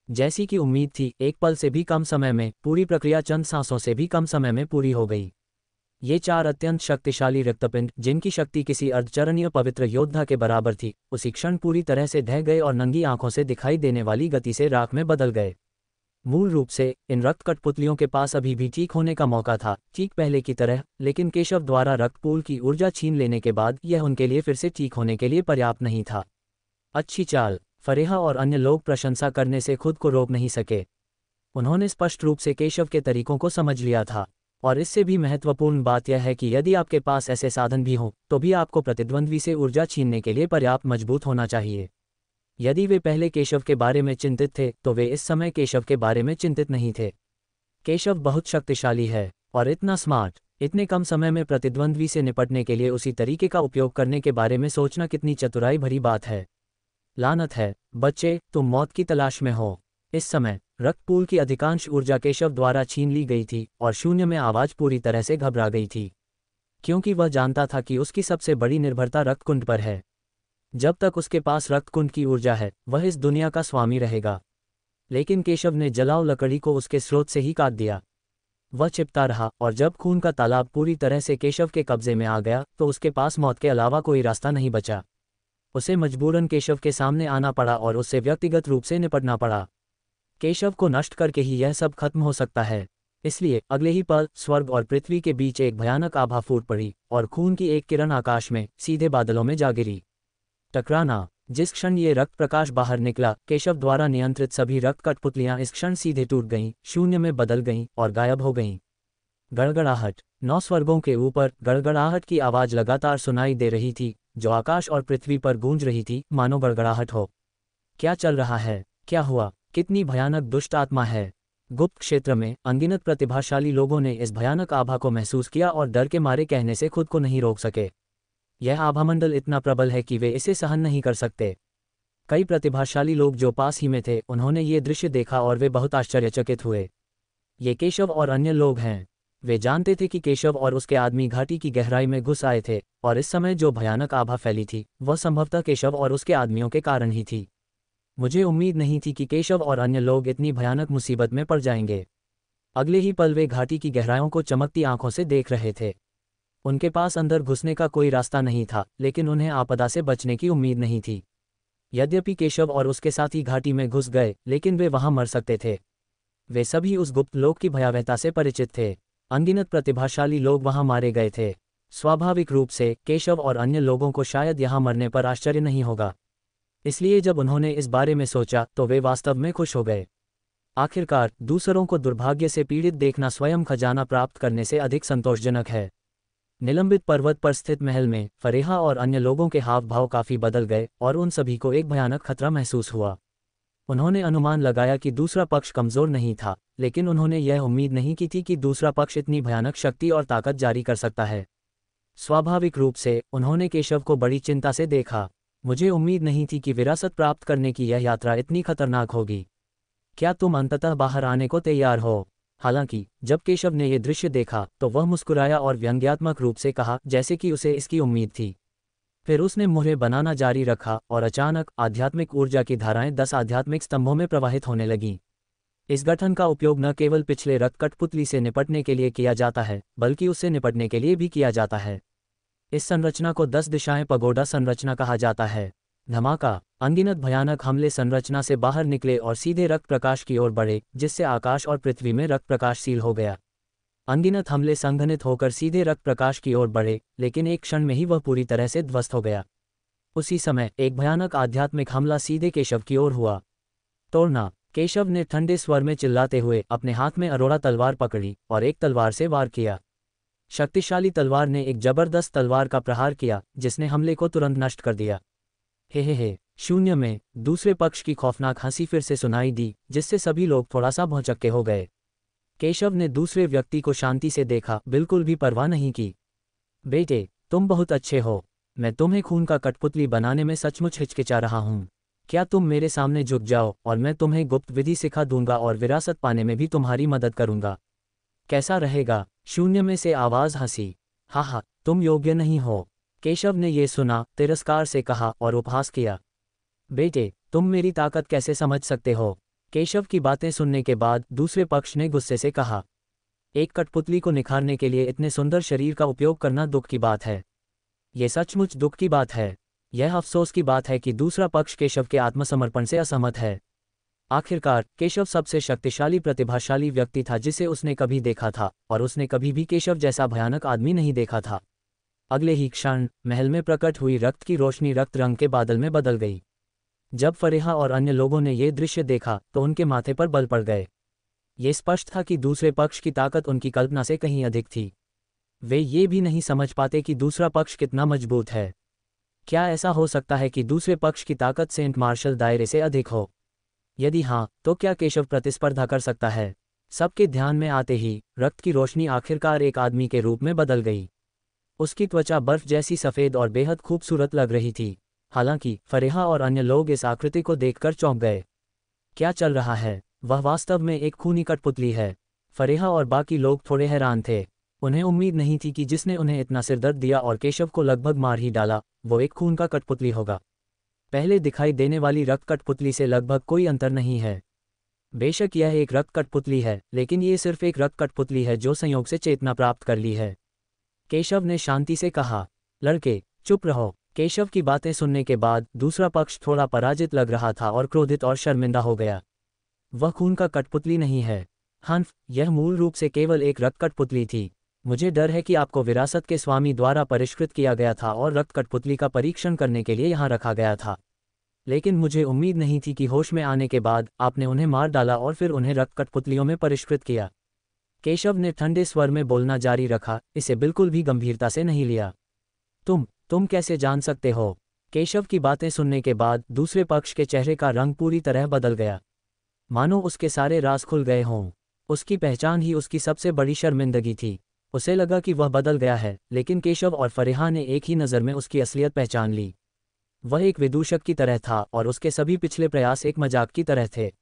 जैसी कि उम्मीद थी, एक पल से भी कम समय में पूरी प्रक्रिया चंद सांसों से भी कम समय में पूरी हो गई। ये चार अत्यंत शक्तिशाली रक्तपिंड, जिनकी शक्ति किसी अर्धचरणीय पवित्र योद्धा के बराबर थी, उसी क्षण पूरी तरह से ढह गए और नंगी आंखों से दिखाई देने वाली गति से राख में बदल गए। मूल रूप से इन रक्त कठपुतलियों के पास अभी भी ठीक होने का मौका था, ठीक पहले की तरह, लेकिन केशव द्वारा रक्तपूल की ऊर्जा छीन लेने के बाद यह उनके लिए फिर से ठीक होने के लिए पर्याप्त नहीं था। अच्छी चाल। फरेहा और अन्य लोग प्रशंसा करने से खुद को रोक नहीं सके। उन्होंने स्पष्ट रूप से केशव के तरीकों को समझ लिया था, और इससे भी महत्वपूर्ण बात यह है कि यदि आपके पास ऐसे साधन भी हों, तो भी आपको प्रतिद्वंद्वी से ऊर्जा छीनने के लिए पर्याप्त मजबूत होना चाहिए। यदि वे पहले केशव के बारे में चिंतित थे, तो वे इस समय केशव के बारे में चिंतित नहीं थे। केशव बहुत शक्तिशाली है और इतना स्मार्ट। इतने कम समय में प्रतिद्वंद्वी से निपटने के लिए उसी तरीके का उपयोग करने के बारे में सोचना कितनी चतुराई भरी बात है। लानत है, बच्चे, तुम मौत की तलाश में हो। इस समय रक्तपूल की अधिकांश ऊर्जा केशव द्वारा छीन ली गई थी और शून्य में आवाज पूरी तरह से घबरा गई थी, क्योंकि वह जानता था कि उसकी सबसे बड़ी निर्भरता रक्तकुंड पर है। जब तक उसके पास रक्तकुंड की ऊर्जा है, वह इस दुनिया का स्वामी रहेगा। लेकिन केशव ने जलाऊ लकड़ी को उसके स्रोत से ही काट दिया। वह छिपता रहा, और जब खून का तालाब पूरी तरह से केशव के कब्जे में आ गया, तो उसके पास मौत के अलावा कोई रास्ता नहीं बचा। उसे मजबूरन केशव के सामने आना पड़ा और उससे व्यक्तिगत रूप से निपटना पड़ा। केशव को नष्ट करके ही यह सब खत्म हो सकता है। इसलिए अगले ही पल स्वर्ग और पृथ्वी के बीच एक भयानक आभा फूट पड़ी और खून की एक किरण आकाश में सीधे बादलों में जा गिरी। टकराना। जिस क्षण ये रक्त प्रकाश बाहर निकला, केशव द्वारा नियंत्रित सभी रक्त कठपुतलियां इस क्षण सीधे टूट गईं, शून्य में बदल गईं और गायब हो गईं। गड़गड़ाहट। 9 स्वर्गों के ऊपर गड़गड़ाहट की आवाज लगातार सुनाई दे रही थी, जो आकाश और पृथ्वी पर गूंज रही थी, मानो गड़गड़ाहट हो। क्या चल रहा है? क्या हुआ? कितनी भयानक दुष्ट आत्मा है? गुप्त क्षेत्र में अनगिनत प्रतिभाशाली लोगों ने इस भयानक आभा को महसूस किया और डर के मारे कहने से खुद को नहीं रोक सके। यह आभामंडल इतना प्रबल है कि वे इसे सहन नहीं कर सकते। कई प्रतिभाशाली लोग जो पास ही में थे, उन्होंने ये दृश्य देखा और वे बहुत आश्चर्यचकित हुए। ये केशव और अन्य लोग हैं। वे जानते थे कि केशव और उसके आदमी घाटी की गहराई में घुस आए थे, और इस समय जो भयानक आभा फैली थी, वह संभवतः केशव और उसके आदमियों के कारण ही थी। मुझे उम्मीद नहीं थी कि केशव और अन्य लोग इतनी भयानक मुसीबत में पड़ जाएंगे। अगले ही पल वे घाटी की गहराइयों को चमकती आंखों से देख रहे थे। उनके पास अंदर घुसने का कोई रास्ता नहीं था, लेकिन उन्हें आपदा से बचने की उम्मीद नहीं थी। यद्यपि केशव और उसके साथी घाटी में घुस गए, लेकिन वे वहां मर सकते थे। वे सभी उस गुप्त लोक की भयावहता से परिचित थे। अनगिनत प्रतिभाशाली लोग वहां मारे गए थे। स्वाभाविक रूप से केशव और अन्य लोगों को शायद यहां मरने पर आश्चर्य नहीं होगा। इसलिए जब उन्होंने इस बारे में सोचा, तो वे वास्तव में खुश हो गए। आखिरकार दूसरों को दुर्भाग्य से पीड़ित देखना स्वयं खजाना प्राप्त करने से अधिक संतोषजनक है। निलंबित पर्वत पर स्थित महल में फरेहा और अन्य लोगों के हाव भाव काफी बदल गए और उन सभी को एक भयानक खतरा महसूस हुआ। उन्होंने अनुमान लगाया कि दूसरा पक्ष कमज़ोर नहीं था, लेकिन उन्होंने यह उम्मीद नहीं की थी कि दूसरा पक्ष इतनी भयानक शक्ति और ताकत जारी कर सकता है। स्वाभाविक रूप से उन्होंने केशव को बड़ी चिंता से देखा। मुझे उम्मीद नहीं थी कि विरासत प्राप्त करने की यह यात्रा इतनी खतरनाक होगी। क्या तुम अंततः बाहर आने को तैयार हो? हालांकि जब केशव ने यह दृश्य देखा तो वह मुस्कुराया और व्यंग्यात्मक रूप से कहा, जैसे कि उसे इसकी उम्मीद थी। फिर उसने मुहरें बनाना जारी रखा और अचानक आध्यात्मिक ऊर्जा की धाराएं 10 आध्यात्मिक स्तंभों में प्रवाहित होने लगीं। इस गठन का उपयोग न केवल पिछले रक्त कठपुतली से निपटने के लिए किया जाता है, बल्कि उससे निपटने के लिए भी किया जाता है। इस संरचना को 10 दिशाएं पगोडा संरचना कहा जाता है। धमाका! अनगिनत भयानक हमले संरचना से बाहर निकले और सीधे रक्त प्रकाश की ओर बढ़े, जिससे आकाश और पृथ्वी में रक्त प्रकाशशील हो गया। अनगिनत हमले संघनित होकर सीधे रक्त प्रकाश की ओर बढ़े, लेकिन एक क्षण में ही वह पूरी तरह से ध्वस्त हो गया। उसी समय एक भयानक आध्यात्मिक हमला सीधे केशव की ओर हुआ। तोड़ना! केशव ने ठंडे स्वर में चिल्लाते हुए अपने हाथ में अरोड़ा तलवार पकड़ी और एक तलवार से वार किया। शक्तिशाली तलवार ने एक जबरदस्त तलवार का प्रहार किया, जिसने हमले को तुरंत नष्ट कर दिया। हे। शून्य में दूसरे पक्ष की खौफनाक हंसी फिर से सुनाई दी, जिससे सभी लोग थोड़ा सा भौचक्के हो गए। केशव ने दूसरे व्यक्ति को शांति से देखा, बिल्कुल भी परवाह नहीं की। बेटे, तुम बहुत अच्छे हो। मैं तुम्हें खून का कठपुतली बनाने में सचमुच हिचकिचा रहा हूँ। क्या तुम मेरे सामने झुक जाओ और मैं तुम्हें गुप्त विधि सिखा दूंगा और विरासत पाने में भी तुम्हारी मदद करूंगा। कैसा रहेगा? शून्य में से आवाज हंसी। हाँ, तुम योग्य नहीं हो। केशव ने यह सुना, तिरस्कार से कहा और उपहास किया। बेटे, तुम मेरी ताकत कैसे समझ सकते हो? केशव की बातें सुनने के बाद दूसरे पक्ष ने गुस्से से कहा। एक कठपुतली को निखारने के लिए इतने सुंदर शरीर का उपयोग करना दुख की बात है। ये सचमुच दुख की बात है। यह अफसोस की बात है कि दूसरा पक्ष केशव के आत्मसमर्पण से असहमत है। आखिरकार केशव सबसे शक्तिशाली प्रतिभाशाली व्यक्ति था जिसे उसने कभी देखा था, और उसने कभी भी केशव जैसा भयानक आदमी नहीं देखा था। अगले ही क्षण महल में प्रकट हुई रक्त की रोशनी रक्त रंग के बादल में बदल गई। जब फरेहा और अन्य लोगों ने यह दृश्य देखा तो उनके माथे पर बल पड़ गए। ये स्पष्ट था कि दूसरे पक्ष की ताकत उनकी कल्पना से कहीं अधिक थी। वे ये भी नहीं समझ पाते कि दूसरा पक्ष कितना मजबूत है। क्या ऐसा हो सकता है कि दूसरे पक्ष की ताकत सेंट मार्शल दायरे से अधिक हो? यदि हाँ, तो क्या केशव प्रतिस्पर्धा कर सकता है? सबके ध्यान में आते ही रक्त की रोशनी आखिरकार एक आदमी के रूप में बदल गई। उसकी त्वचा बर्फ जैसी सफ़ेद और बेहद खूबसूरत लग रही थी। हालांकि फरेहा और अन्य लोग इस आकृति को देखकर चौंक गए। क्या चल रहा है? वह वास्तव में एक खूनी कठपुतली है। फरेहा और बाकी लोग थोड़े हैरान थे। उन्हें उम्मीद नहीं थी कि जिसने उन्हें इतना सिरदर्द दिया और केशव को लगभग मार ही डाला, वो एक खून का कठपुतली होगा। पहले दिखाई देने वाली रक्त कठपुतली से लगभग कोई अंतर नहीं है। बेशक यह एक रक्त कठपुतली है, लेकिन ये सिर्फ एक रक्त कठपुतली है जो संयोग से चेतना प्राप्त कर ली है। केशव ने शांति से कहा। लड़के, चुप रहो। केशव की बातें सुनने के बाद दूसरा पक्ष थोड़ा पराजित लग रहा था और क्रोधित और शर्मिंदा हो गया। वह खून का कठपुतली नहीं है हन्फ, यह मूल रूप से केवल एक रक्त कठपुतली थी। मुझे डर है कि आपको विरासत के स्वामी द्वारा परिष्कृत किया गया था और रक्त कठपुतली का परीक्षण करने के लिए यहाँ रखा गया था। लेकिन मुझे उम्मीद नहीं थी कि होश में आने के बाद आपने उन्हें मार डाला और फिर उन्हें रक्त कठपुतलियों में परिष्कृत किया। केशव ने ठंडे स्वर में बोलना जारी रखा, इसे बिल्कुल भी गंभीरता से नहीं लिया। तुम कैसे जान सकते हो? केशव की बातें सुनने के बाद दूसरे पक्ष के चेहरे का रंग पूरी तरह बदल गया, मानो उसके सारे राज खुल गए हों। उसकी पहचान ही उसकी सबसे बड़ी शर्मिंदगी थी। उसे लगा कि वह बदल गया है, लेकिन केशव और फरेहा ने एक ही नज़र में उसकी असलियत पहचान ली। वह एक विदूषक की तरह था और उसके सभी पिछले प्रयास एक मजाक की तरह थे।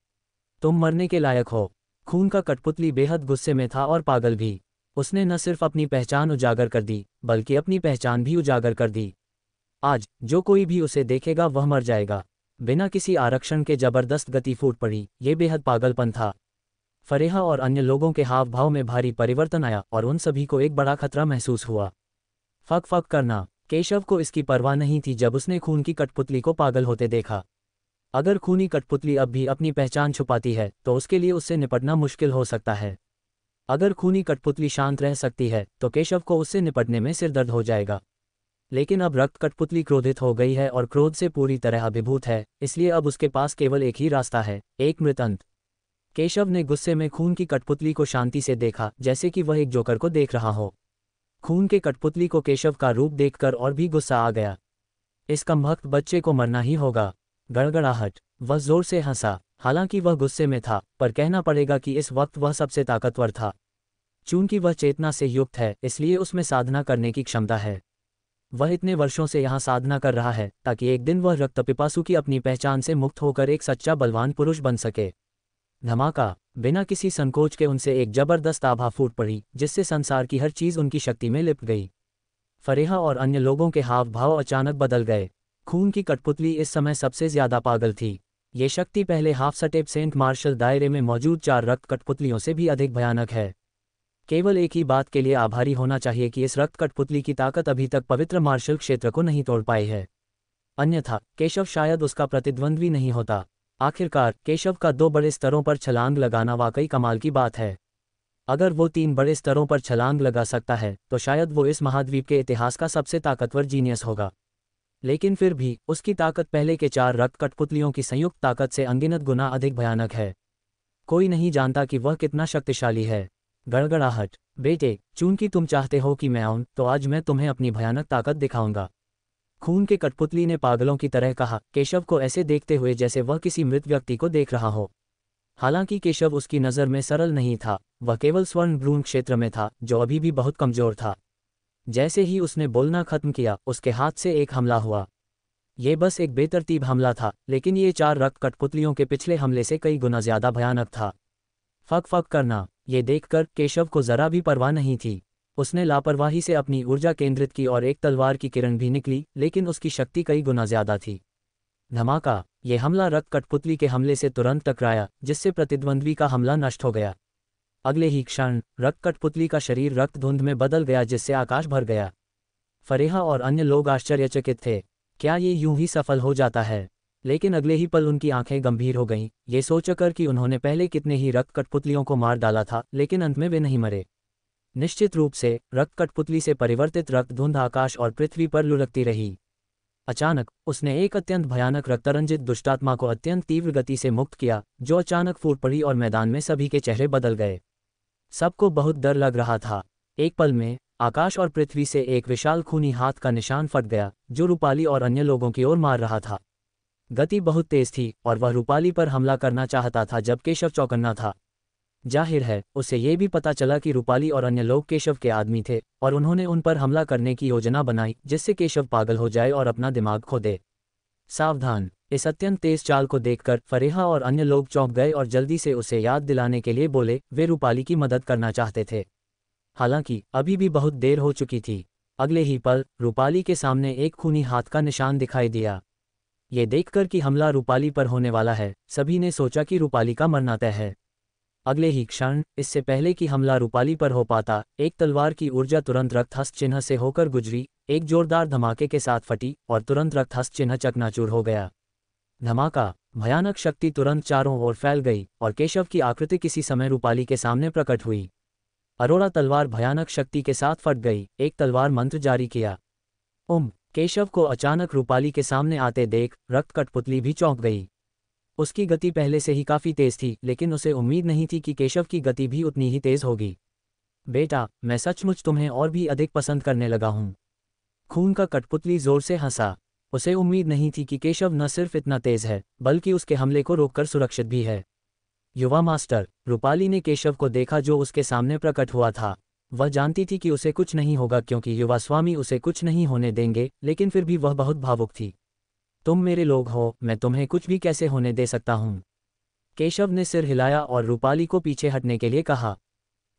तुम मरने के लायक हो। खून का कठपुतली बेहद गुस्से में था और पागल भी। उसने न सिर्फ अपनी पहचान उजागर कर दी, बल्कि अपनी पहचान भी उजागर कर दी। आज जो कोई भी उसे देखेगा वह मर जाएगा। बिना किसी आरक्षण के जबरदस्त गति फूट पड़ी। ये बेहद पागलपन था। फरेहा और अन्य लोगों के हाव भाव में भारी परिवर्तन आया और उन सभी को एक बड़ा खतरा महसूस हुआ। फक फक करना। केशव को इसकी परवाह नहीं थी जब उसने खून की कठपुतली को पागल होते देखा। अगर खूनी कठपुतली अब भी अपनी पहचान छुपाती है तो उसके लिए उससे निपटना मुश्किल हो सकता है। अगर खूनी कठपुतली शांत रह सकती है तो केशव को उससे निपटने में सिरदर्द हो जाएगा। लेकिन अब रक्त कठपुतली क्रोधित हो गई है और क्रोध से पूरी तरह अभिभूत है, इसलिए अब उसके पास केवल एक ही रास्ता है, एक मृत अंत। केशव ने गुस्से में खून की कठपुतली को शांति से देखा, जैसे कि वह एक जोकर को देख रहा हो। खून के कठपुतली को केशव का रूप देखकर और भी गुस्सा आ गया। इस कमबख्त बच्चे को मरना ही होगा। गड़गड़ाहट। वह जोर से हंसा। हालांकि वह गुस्से में था, पर कहना पड़ेगा कि इस वक्त वह सबसे ताकतवर था। चूंकि वह चेतना से युक्त है, इसलिए उसमें साधना करने की क्षमता है। वह इतने वर्षों से यहाँ साधना कर रहा है ताकि एक दिन वह रक्तपिपासु की अपनी पहचान से मुक्त होकर एक सच्चा बलवान पुरुष बन सके। धमाका! बिना किसी संकोच के उनसे एक जबरदस्त आभा फूट पड़ी, जिससे संसार की हर चीज उनकी शक्ति में लिपट गई। फरेहा और अन्य लोगों के हाव भाव अचानक बदल गए। खून की कठपुतली इस समय सबसे ज्यादा पागल थी। ये शक्ति पहले हाफ सटेप सेंट मार्शल दायरे में मौजूद 4 रक्त कठपुतलियों से भी अधिक भयानक है। केवल एक ही बात के लिए आभारी होना चाहिए कि इस रक्त कठपुतली की ताकत अभी तक पवित्र मार्शल क्षेत्र को नहीं तोड़ पाई है, अन्यथा केशव शायद उसका प्रतिद्वंद्वी नहीं होता। आखिरकार केशव का 2 बड़े स्तरों पर छलांग लगाना वाकई कमाल की बात है। अगर वो 3 बड़े स्तरों पर छलांग लगा सकता है तो शायद वो इस महाद्वीप के इतिहास का सबसे ताकतवर जीनियस होगा। लेकिन फिर भी उसकी ताकत पहले के 4 रक्त कठपुतलियों की संयुक्त ताकत से अनगिनत गुना अधिक भयानक है। कोई नहीं जानता कि वह कितना शक्तिशाली है। गड़गड़ाहट! बेटे, चूंकि तुम चाहते हो कि मैं आऊं, तो आज मैं तुम्हें अपनी भयानक ताकत दिखाऊंगा। खून के कठपुतली ने पागलों की तरह कहा, केशव को ऐसे देखते हुए जैसे वह किसी मृत व्यक्ति को देख रहा हो। हालांकि केशव उसकी नज़र में सरल नहीं था, वह केवल स्वर्ण भ्रूण क्षेत्र में था, जो अभी भी बहुत कमजोर था। जैसे ही उसने बोलना खत्म किया, उसके हाथ से एक हमला हुआ। ये बस एक बेतरतीब हमला था, लेकिन ये 4 रक्त कठपुतलियों के पिछले हमले से कई गुना ज्यादा भयानक था। फक फक करना! ये देखकर केशव को जरा भी परवाह नहीं थी। उसने लापरवाही से अपनी ऊर्जा केंद्रित की और एक तलवार की किरण भी निकली, लेकिन उसकी शक्ति कई गुना ज्यादा थी। धमाका! ये हमला रक्त कठपुतली के हमले से तुरंत टकराया, जिससे प्रतिद्वंद्वी का हमला नष्ट हो गया। अगले ही क्षण रक्त कठपुतली का शरीर रक्त धुंध में बदल गया, जिससे आकाश भर गया। फरेहा और अन्य लोग आश्चर्यचकित थे। क्या ये यूं ही सफल हो जाता है? लेकिन अगले ही पल उनकी आंखें गंभीर हो गईं, ये सोचकर कि उन्होंने पहले कितने ही रक्त कठपुतलियों को मार डाला था, लेकिन अंत में वे नहीं मरे। निश्चित रूप से रक्त कठपुतली से परिवर्तित रक्त धुंध आकाश और पृथ्वी पर लुढ़कती रही। अचानक उसने एक अत्यंत भयानक रक्तरंजित दुष्टात्मा को अत्यंत तीव्र गति से मुक्त किया, जो अचानक फूट पड़ी और मैदान में सभी के चेहरे बदल गए। सबको बहुत डर लग रहा था। एक पल में आकाश और पृथ्वी से एक विशाल खूनी हाथ का निशान फट गया, जो रूपाली और अन्य लोगों की ओर मार रहा था। गति बहुत तेज थी और वह रूपाली पर हमला करना चाहता था जब केशव चौकन्ना था। जाहिर है, उसे ये भी पता चला कि रूपाली और अन्य लोग केशव के आदमी थे और उन्होंने उन पर हमला करने की योजना बनाई, जिससे केशव पागल हो जाए और अपना दिमाग खो दे। सावधान! इस अत्यंत तेज चाल को देखकर फरेहा और अन्य लोग चौंक गए और जल्दी से उसे याद दिलाने के लिए बोले वे रूपाली की मदद करना चाहते थे। हालांकि अभी भी बहुत देर हो चुकी थी। अगले ही पल रूपाली के सामने एक खूनी हाथ का निशान दिखाई दिया। ये देखकर कि हमला रूपाली पर होने वाला है, सभी ने सोचा कि रूपाली का मरना तय है। अगले ही क्षण, इससे पहले कि हमला रूपाली पर हो पाता, एक तलवार की ऊर्जा तुरंत रक्त हस्त चिन्ह से होकर गुजरी, एक जोरदार धमाके के साथ फटी और तुरंत रक्त हस्त चिन्ह चकनाचूर हो गया। धमाका! भयानक शक्ति तुरंत चारों ओर फैल गई और केशव की आकृति किसी समय रूपाली के सामने प्रकट हुई। अरोड़ा तलवार भयानक शक्ति के साथ फट गई, एक तलवार मंत्र जारी किया। केशव को अचानक रूपाली के सामने आते देख रक्त कठपुतली भी चौंक गई। उसकी गति पहले से ही काफी तेज थी, लेकिन उसे उम्मीद नहीं थी कि केशव की गति भी उतनी ही तेज होगी। बेटा, मैं सचमुच तुम्हें और भी अधिक पसंद करने लगा हूं। खून का कठपुतली जोर से हंसा। उसे उम्मीद नहीं थी कि केशव न सिर्फ इतना तेज है, बल्कि उसके हमले को रोककर सुरक्षित भी है। युवा मास्टर! रूपाली ने केशव को देखा जो उसके सामने प्रकट हुआ था। वह जानती थी कि उसे कुछ नहीं होगा क्योंकि युवा स्वामी उसे कुछ नहीं होने देंगे, लेकिन फिर भी वह बहुत भावुक थी। तुम मेरे लोग हो, मैं तुम्हें कुछ भी कैसे होने दे सकता हूँ। केशव ने सिर हिलाया और रूपाली को पीछे हटने के लिए कहा।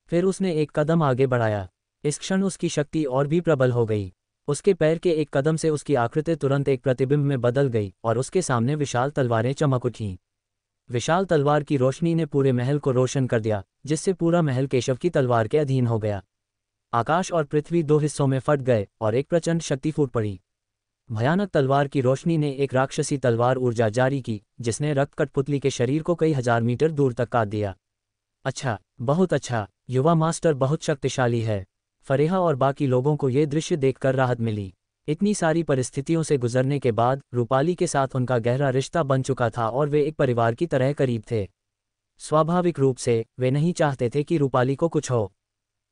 फिर उसने एक कदम आगे बढ़ाया। इस क्षण उसकी शक्ति और भी प्रबल हो गई। उसके पैर के एक कदम से उसकी आकृति तुरंत एक प्रतिबिंब में बदल गई और उसके सामने विशाल तलवारें चमक उठीं। विशाल तलवार की रोशनी ने पूरे महल को रोशन कर दिया, जिससे पूरा महल केशव की तलवार के अधीन हो गया। आकाश और पृथ्वी 2 हिस्सों में फट गए और एक प्रचंड शक्ति फूट पड़ी। भयानक तलवार की रोशनी ने एक राक्षसी तलवार ऊर्जा जारी की, जिसने रक्त कठपुतली के शरीर को कई हजार मीटर दूर तक काट दिया। अच्छा, बहुत अच्छा, युवा मास्टर बहुत शक्तिशाली है। फरेहा और बाकी लोगों को ये दृश्य देखकर राहत मिली। इतनी सारी परिस्थितियों से गुजरने के बाद रूपाली के साथ उनका गहरा रिश्ता बन चुका था और वे एक परिवार की तरह करीब थे। स्वाभाविक रूप से वे नहीं चाहते थे कि रूपाली को कुछ हो।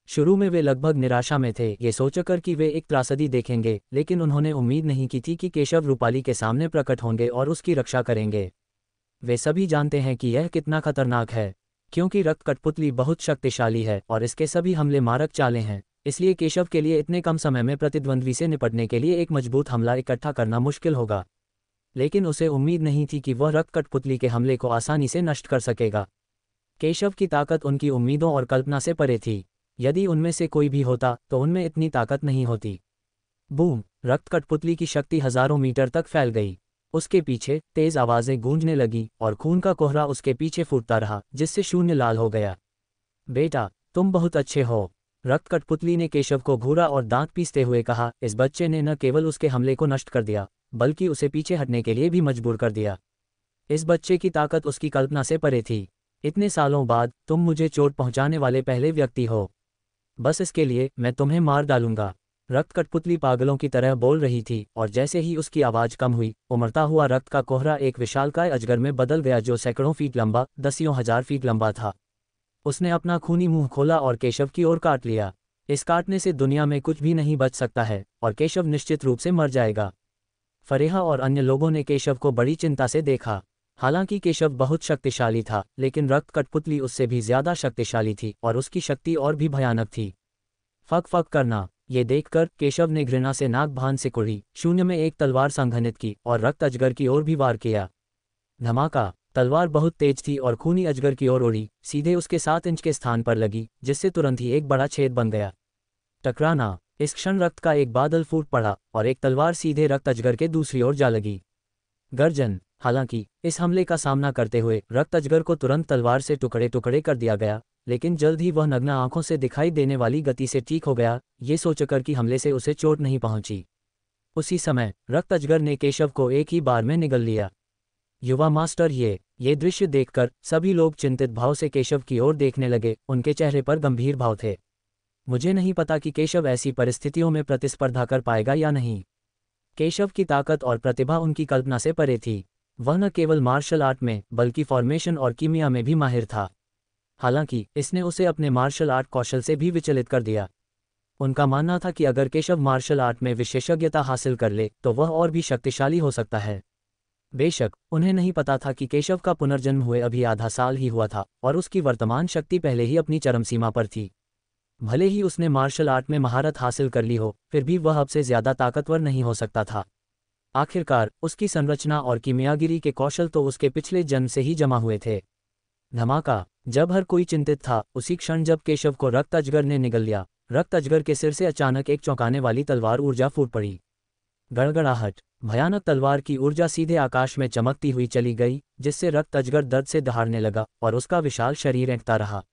शुरू में वे लगभग निराशा में थे, ये सोचकर कि वे एक त्रासदी देखेंगे, लेकिन उन्होंने उम्मीद नहीं की थी कि केशव रूपाली के सामने प्रकट होंगे और उसकी रक्षा करेंगे। वे सभी जानते हैं कि यह कितना खतरनाक है, क्योंकि रक्त कठपुतली बहुत शक्तिशाली है और इसके सभी हमले मारक चालें हैं। इसलिए केशव के लिए इतने कम समय में प्रतिद्वंद्वी से निपटने के लिए एक मजबूत हमला इकट्ठा करना मुश्किल होगा। लेकिन उसे उम्मीद नहीं थी कि वह रक्त कठपुतली के हमले को आसानी से नष्ट कर सकेगा। केशव की ताकत उनकी उम्मीदों और कल्पना से परे थी। यदि उनमें से कोई भी होता तो उनमें इतनी ताकत नहीं होती। बूम! रक्त कठपुतली की शक्ति हजारों मीटर तक फैल गई। उसके पीछे तेज आवाजें गूंजने लगी और खून का कोहरा उसके पीछे फूटता रहा, जिससे शून्य लाल हो गया। बेटा, तुम बहुत अच्छे हो, रक्त कठपुतली ने केशव को घूरा और दांत पीसते हुए कहा। इस बच्चे ने न केवल उसके हमले को नष्ट कर दिया, बल्कि उसे पीछे हटने के लिए भी मजबूर कर दिया। इस बच्चे की ताकत उसकी कल्पना से परे थी। इतने सालों बाद तुम मुझे चोट पहुंचाने वाले पहले व्यक्ति हो। बस इसके लिए मैं तुम्हें मार डालूंगा। रक्त कठपुतली पागलों की तरह बोल रही थी और जैसे ही उसकी आवाज कम हुई, उमड़ता हुआ रक्त का कोहरा एक विशालकाय अजगर में बदल गया जो सैकड़ों फीट लंबा, दसियों हजार फीट लंबा था। उसने अपना खूनी मुंह खोला और केशव की ओर काट लिया। इस काटने से दुनिया में कुछ भी नहीं बच सकता है और केशव निश्चित रूप से मर जाएगा। फरेहा और अन्य लोगों ने केशव को बड़ी चिंता से देखा। हालांकि केशव बहुत शक्तिशाली था, लेकिन रक्त कठपुतली उससे भी ज्यादा शक्तिशाली थी और उसकी शक्ति और भी भयानक थी। फक फक करना, ये देखकर केशव ने घृणा से नाक भान से कुड़ी, शून्य में एक तलवार संघनित की और रक्त अजगर की ओर भी वार किया। धमाका! तलवार बहुत तेज थी और खूनी अजगर की ओर उड़ी, सीधे उसके 7 इंच के स्थान पर लगी, जिससे तुरंत ही एक बड़ा छेद बन गया। टकराना! इस क्षण रक्त का एक बादल फूट पड़ा और एक तलवार सीधे रक्त अजगर के दूसरी ओर जा लगी। गर्जन! हालांकि इस हमले का सामना करते हुए रक्त अजगर को तुरंत तलवार से टुकड़े टुकड़े कर दिया गया, लेकिन जल्द ही वह नग्न आंखों से दिखाई देने वाली गति से ठीक हो गया, ये सोचकर कि हमले से उसे चोट नहीं पहुंची। उसी समय रक्त अजगर ने केशव को एक ही बार में निगल लिया। युवा मास्टर, ये दृश्य देखकर सभी लोग चिंतित भाव से केशव की ओर देखने लगे। उनके चेहरे पर गंभीर भाव थे। मुझे नहीं पता कि केशव ऐसी परिस्थितियों में प्रतिस्पर्धा कर पाएगा या नहीं। केशव की ताकत और प्रतिभा उनकी कल्पना से परे थी। वह न केवल मार्शल आर्ट में बल्कि फॉर्मेशन और कीमिया में भी माहिर था। हालांकि इसने उसे अपने मार्शल आर्ट कौशल से भी विचलित कर दिया। उनका मानना था कि अगर केशव मार्शल आर्ट में विशेषज्ञता हासिल कर ले तो वह और भी शक्तिशाली हो सकता है। बेशक उन्हें नहीं पता था कि केशव का पुनर्जन्म हुए अभी आधा साल ही हुआ था और उसकी वर्तमान शक्ति पहले ही अपनी चरम सीमा पर थी। भले ही उसने मार्शल आर्ट में महारत हासिल कर ली हो, फिर भी वह अब से ज्यादा ताकतवर नहीं हो सकता था। आखिरकार उसकी संरचना और कीमियागिरी के कौशल तो उसके पिछले जन्म से ही जमा हुए थे। धमाका! जब हर कोई चिंतित था, उसी क्षण जब केशव को रक्त अजगर ने निगल लिया, रक्त अजगर के सिर से अचानक एक चौंकाने वाली तलवार ऊर्जा फूट पड़ी। गड़गड़ाहट! भयानक तलवार की ऊर्जा सीधे आकाश में चमकती हुई चली गई, जिससे रक्त अजगर दर्द से दहाड़ने लगा और उसका विशाल शरीर ऐंठता रहा।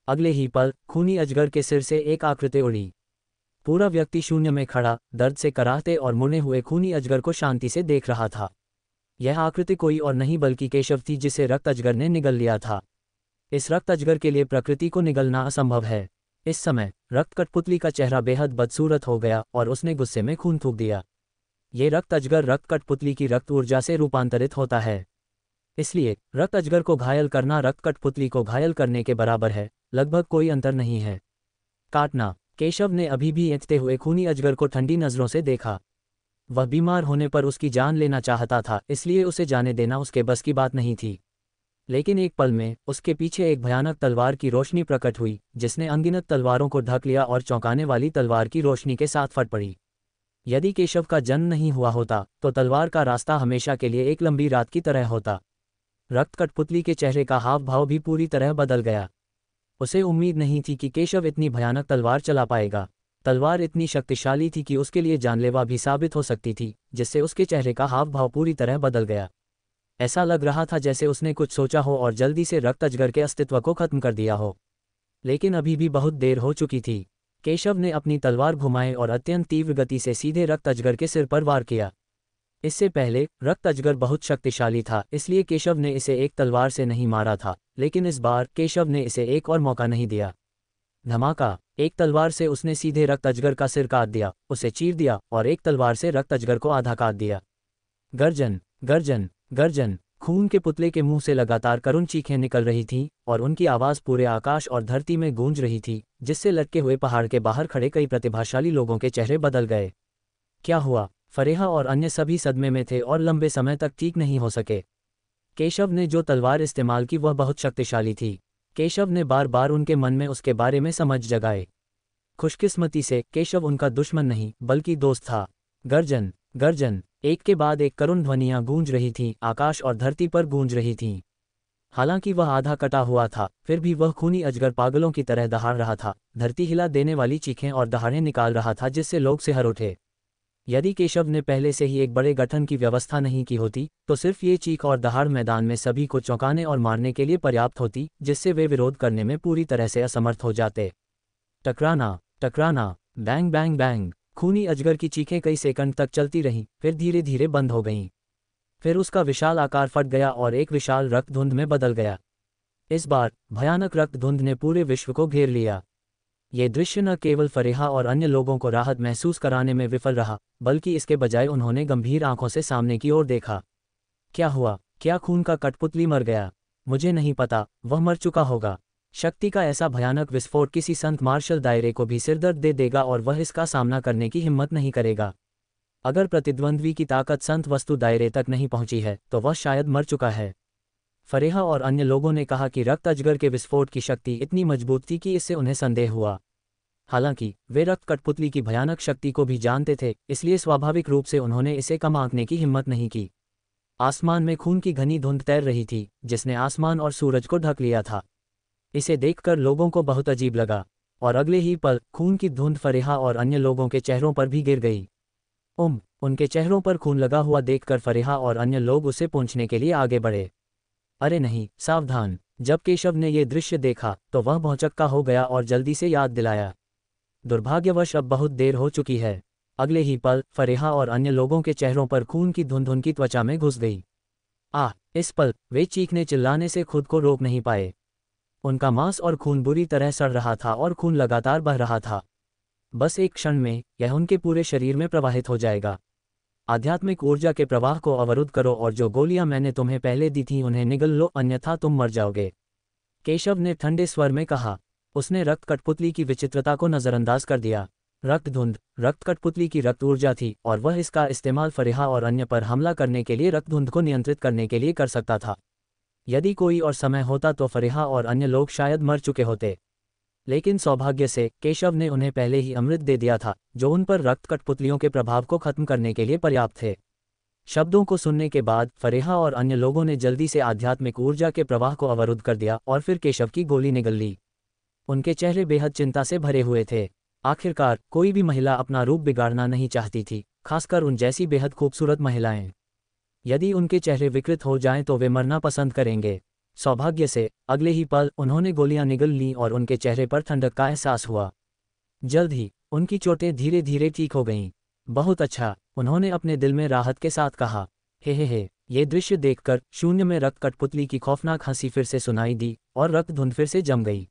अगले ही पल खूनी अजगर के सिर से एक आकृति उड़ी। पूरा व्यक्ति शून्य में खड़ा, दर्द से कराहते और मुड़े हुए खूनी अजगर को शांति से देख रहा था। यह आकृति कोई और नहीं बल्कि केशव थी, जिसे रक्त अजगर ने निगल लिया था। इस रक्त अजगर के लिए प्रकृति को निगलना असंभव है। इस समय रक्त कठपुतली का चेहरा बेहद बदसूरत हो गया और उसने गुस्से में खून थूक दिया। ये रक्त अजगर रक्त कठपुतली की रक्त ऊर्जा से रूपांतरित होता है, इसलिए रक्त अजगर को घायल करना रक्त कठपुतली को घायल करने के बराबर है। लगभग कोई अंतर नहीं है। काटना! केशव ने अभी भी ऐंठते हुए खूनी अजगर को ठंडी नजरों से देखा। वह बीमार होने पर उसकी जान लेना चाहता था, इसलिए उसे जाने देना उसके बस की बात नहीं थी। लेकिन एक पल में उसके पीछे एक भयानक तलवार की रोशनी प्रकट हुई, जिसने अनगिनत तलवारों को ढक लिया और चौंकाने वाली तलवार की रोशनी के साथ फट पड़ी। यदि केशव का जन्म नहीं हुआ होता तो तलवार का रास्ता हमेशा के लिए एक लंबी रात की तरह होता। रक्त कठपुतली के चेहरे का हाव भाव भी पूरी तरह बदल गया। उसे उम्मीद नहीं थी कि केशव इतनी भयानक तलवार चला पाएगा। तलवार इतनी शक्तिशाली थी कि उसके लिए जानलेवा भी साबित हो सकती थी, जिससे उसके चेहरे का हाव भाव पूरी तरह बदल गया। ऐसा लग रहा था जैसे उसने कुछ सोचा हो और जल्दी से रक्त अजगर के अस्तित्व को खत्म कर दिया हो। लेकिन अभी भी बहुत देर हो चुकी थी। केशव ने अपनी तलवार घुमाई और अत्यंत तीव्र गति से सीधे रक्त अजगर के सिर पर वार किया। इससे पहले रक्त अजगर बहुत शक्तिशाली था, इसलिए केशव ने इसे एक तलवार से नहीं मारा था, लेकिन इस बार केशव ने इसे एक और मौका नहीं दिया। धमाका! एक तलवार से उसने सीधे रक्त अजगर का सिर काट दिया, उसे चीर दिया और एक तलवार से रक्त अजगर को आधा काट दिया। गर्जन! गर्जन! गर्जन! खून के पुतले के मुंह से लगातार करुण चीखें निकल रही थीं और उनकी आवाज पूरे आकाश और धरती में गूंज रही थी, जिससे लटके हुए पहाड़ के बाहर खड़े कई प्रतिभाशाली लोगों के चेहरे बदल गए। क्या हुआ? फरेहा और अन्य सभी सदमे में थे और लंबे समय तक ठीक नहीं हो सके। केशव ने जो तलवार इस्तेमाल की वह बहुत शक्तिशाली थी। केशव ने बार बार उनके मन में उसके बारे में समझ जगाए। खुशकिस्मती से केशव उनका दुश्मन नहीं बल्कि दोस्त था। गर्जन गर्जन, एक के बाद एक करुण ध्वनियां गूंज रही थीं, आकाश और धरती पर गूंज रही थीं। हालांकि वह आधा कटा हुआ था, फिर भी वह खूनी अजगर पागलों की तरह दहाड़ रहा था, धरती हिला देने वाली चीखें और दहाड़ें निकाल रहा था जिससे लोग सिहर उठे। यदि केशव ने पहले से ही एक बड़े गठन की व्यवस्था नहीं की होती तो सिर्फ ये चीख और दहाड़ मैदान में सभी को चौंकाने और मारने के लिए पर्याप्त होती, जिससे वे विरोध करने में पूरी तरह से असमर्थ हो जाते। टकराना टकराना, बैंग बैंग बैंग। खूनी अजगर की चीखें कई सेकंड तक चलती रहीं, फिर धीरे धीरे बंद हो गईं। फिर उसका विशाल आकार फट गया और एक विशाल रक्तधुंध में बदल गया। इस बार भयानक रक्तधुंध ने पूरे विश्व को घेर लिया। ये दृश्य न केवल फरेहा और अन्य लोगों को राहत महसूस कराने में विफल रहा, बल्कि इसके बजाय उन्होंने गंभीर आंखों से सामने की ओर देखा। क्या हुआ? क्या खून का कठपुतली मर गया? मुझे नहीं पता, वह मर चुका होगा। शक्ति का ऐसा भयानक विस्फोट किसी संत मार्शल दायरे को भी सिरदर्द दे देगा और वह इसका सामना करने की हिम्मत नहीं करेगा। अगर प्रतिद्वंद्वी की ताकत संत वस्तु दायरे तक नहीं पहुंची है तो वह शायद मर चुका है। फरेहा और अन्य लोगों ने कहा कि रक्त अजगर के विस्फोट की शक्ति इतनी मजबूत थी कि इससे उन्हें संदेह हुआ। हालांकि वे रक्त कठपुतली की भयानक शक्ति को भी जानते थे, इसलिए स्वाभाविक रूप से उन्होंने इसे कम आंकने की हिम्मत नहीं की। आसमान में खून की घनी धुंध तैर रही थी जिसने आसमान और सूरज को ढक लिया था। इसे देखकर लोगों को बहुत अजीब लगा और अगले ही पल खून की धुंध फरेहा और अन्य लोगों के चेहरों पर भी गिर गई। उनके चेहरों पर खून लगा हुआ देखकर फरेहा और अन्य लोग उसे पोंछने के लिए आगे बढ़े। अरे नहीं, सावधान! जब केशव ने ये दृश्य देखा तो वह भौचक्का हो गया और जल्दी से याद दिलाया, दुर्भाग्यवश अब बहुत देर हो चुकी है। अगले ही पल फरेहा और अन्य लोगों के चेहरों पर खून की धुंध उनकी त्वचा में घुस गई। इस पल वे चीखने चिल्लाने से खुद को रोक नहीं पाए। उनका मांस और खून बुरी तरह सड़ रहा था और खून लगातार बह रहा था। बस एक क्षण में यह उनके पूरे शरीर में प्रवाहित हो जाएगा। आध्यात्मिक ऊर्जा के प्रवाह को अवरुद्ध करो और जो गोलियां मैंने तुम्हें पहले दी थीं उन्हें निगल लो, अन्यथा तुम मर जाओगे, केशव ने ठंडे स्वर में कहा। उसने रक्त कठपुतली की विचित्रता को नजरअंदाज कर दिया। रक्तधुंध रक्त कठपुतली की रक्त ऊर्जा थी और वह इसका इस्तेमाल फरेहा और अन्य पर हमला करने के लिए रक्तधुंध को नियंत्रित करने के लिए कर सकता था। यदि कोई और समय होता तो फरेहा और अन्य लोग शायद मर चुके होते, लेकिन सौभाग्य से केशव ने उन्हें पहले ही अमृत दे दिया था जो उन पर रक्त कठपुतलियों के प्रभाव को खत्म करने के लिए पर्याप्त थे। शब्दों को सुनने के बाद फरेहा और अन्य लोगों ने जल्दी से आध्यात्मिक ऊर्जा के प्रवाह को अवरुद्ध कर दिया और फिर केशव की गोली निगल ली। उनके चेहरे बेहद चिंता से भरे हुए थे। आखिरकार कोई भी महिला अपना रूप बिगाड़ना नहीं चाहती थी, खासकर उन जैसी बेहद खूबसूरत महिलाएं। यदि उनके चेहरे विकृत हो जाएं तो वे मरना पसंद करेंगे। सौभाग्य से अगले ही पल उन्होंने गोलियां निगल लीं और उनके चेहरे पर ठंडक का एहसास हुआ। जल्द ही उनकी चोटें धीरे धीरे ठीक हो गईं। बहुत अच्छा, उन्होंने अपने दिल में राहत के साथ कहा। हे, ये दृश्य देखकर शून्य में रक्त कठपुतली की खौफनाक हंसी फिर से सुनाई दी और रक्तधुंध फिर से जम गई।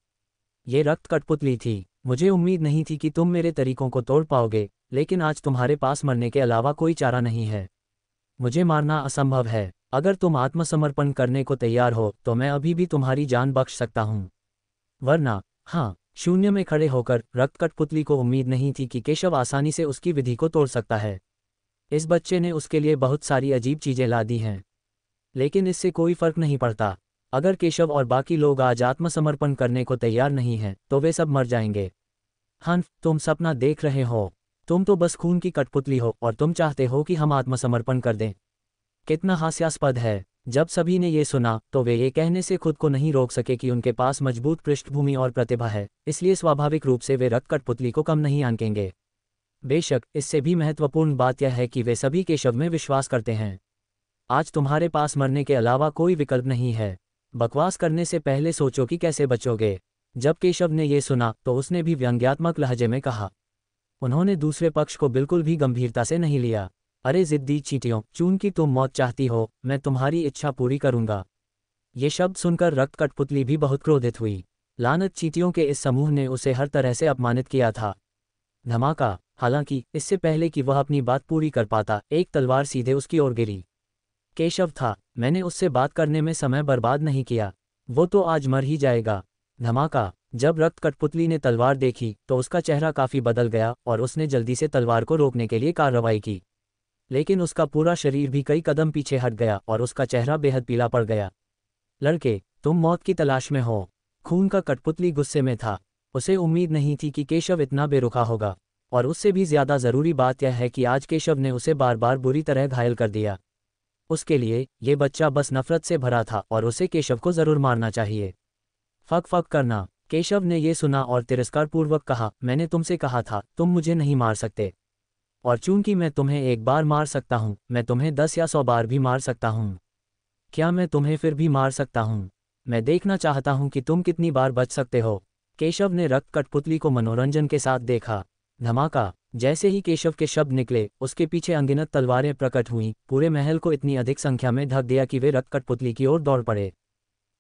ये रक्त कठपुतली थी। मुझे उम्मीद नहीं थी कि तुम मेरे तरीकों को तोड़ पाओगे, लेकिन आज तुम्हारे पास मरने के अलावा कोई चारा नहीं है। मुझे मारना असंभव है। अगर तुम आत्मसमर्पण करने को तैयार हो तो मैं अभी भी तुम्हारी जान बख्श सकता हूँ, वरना। हाँ, शून्य में खड़े होकर रक्त कठपुतली को उम्मीद नहीं थी कि केशव आसानी से उसकी विधि को तोड़ सकता है। इस बच्चे ने उसके लिए बहुत सारी अजीब चीजें ला दी हैं, लेकिन इससे कोई फर्क नहीं पड़ता। अगर केशव और बाकी लोग आज आत्मसमर्पण करने को तैयार नहीं हैं तो वे सब मर जाएंगे। हंफ, तुम सपना देख रहे हो। तुम तो बस खून की कठपुतली हो और तुम चाहते हो कि हम आत्मसमर्पण कर दें। कितना हास्यास्पद है। जब सभी ने ये सुना तो वे ये कहने से खुद को नहीं रोक सके कि उनके पास मजबूत पृष्ठभूमि और प्रतिभा है, इसलिए स्वाभाविक रूप से वे रक्त कठपुतली को कम नहीं आंकेंगे। बेशक इससे भी महत्वपूर्ण बात यह है कि वे सभी केशव में विश्वास करते हैं। आज तुम्हारे पास मरने के अलावा कोई विकल्प नहीं है। बकवास करने से पहले सोचो कि कैसे बचोगे। जब केशव ने ये सुना तो उसने भी व्यंग्यात्मक लहजे में कहा। उन्होंने दूसरे पक्ष को बिल्कुल भी गंभीरता से नहीं लिया। अरे जिद्दी चींटियों, चूंकि तुम मौत चाहती हो, मैं तुम्हारी इच्छा पूरी करूंगा। ये शब्द सुनकर रक्त कठपुतली भी बहुत क्रोधित हुई। लानत चींटियों के इस समूह ने उसे हर तरह से अपमानित किया था। धमाका। हालांकि इससे पहले कि वह अपनी बात पूरी कर पाता, एक तलवार सीधे उसकी ओर गिरी। केशव था। मैंने उससे बात करने में समय बर्बाद नहीं किया। वो तो आज मर ही जाएगा। धमाका। जब रक्त कठपुतली ने तलवार देखी तो उसका चेहरा काफी बदल गया और उसने जल्दी से तलवार को रोकने के लिए कार्रवाई की। लेकिन उसका पूरा शरीर भी कई कदम पीछे हट गया और उसका चेहरा बेहद पीला पड़ गया। लड़के, तुम मौत की तलाश में हो। खून का कठपुतली गुस्से में था। उसे उम्मीद नहीं थी कि केशव इतना बेरुखा होगा, और उससे भी ज्यादा जरूरी बात यह है कि आज केशव ने उसे बार बार बुरी तरह घायल कर दिया। उसके लिए ये बच्चा बस नफरत से भरा था और उसे केशव को जरूर मारना चाहिए। फक फक करना। केशव ने ये सुना और तिरस्कारपूर्वक कहा, मैंने तुमसे कहा था तुम मुझे नहीं मार सकते। और चूंकि मैं तुम्हें एक बार मार सकता हूँ, मैं तुम्हें 10 या 100 बार भी मार सकता हूँ। क्या मैं तुम्हें फिर भी मार सकता हूँ? मैं देखना चाहता हूँ कि तुम कितनी बार बच सकते हो। केशव ने रक्त कठपुतली को मनोरंजन के साथ देखा। धमाका। जैसे ही केशव के शब्द निकले, उसके पीछे अनगिनत तलवारें प्रकट हुईं, पूरे महल को इतनी अधिक संख्या में ढक दिया कि वे रक्त कठपुतली की ओर दौड़ पड़े।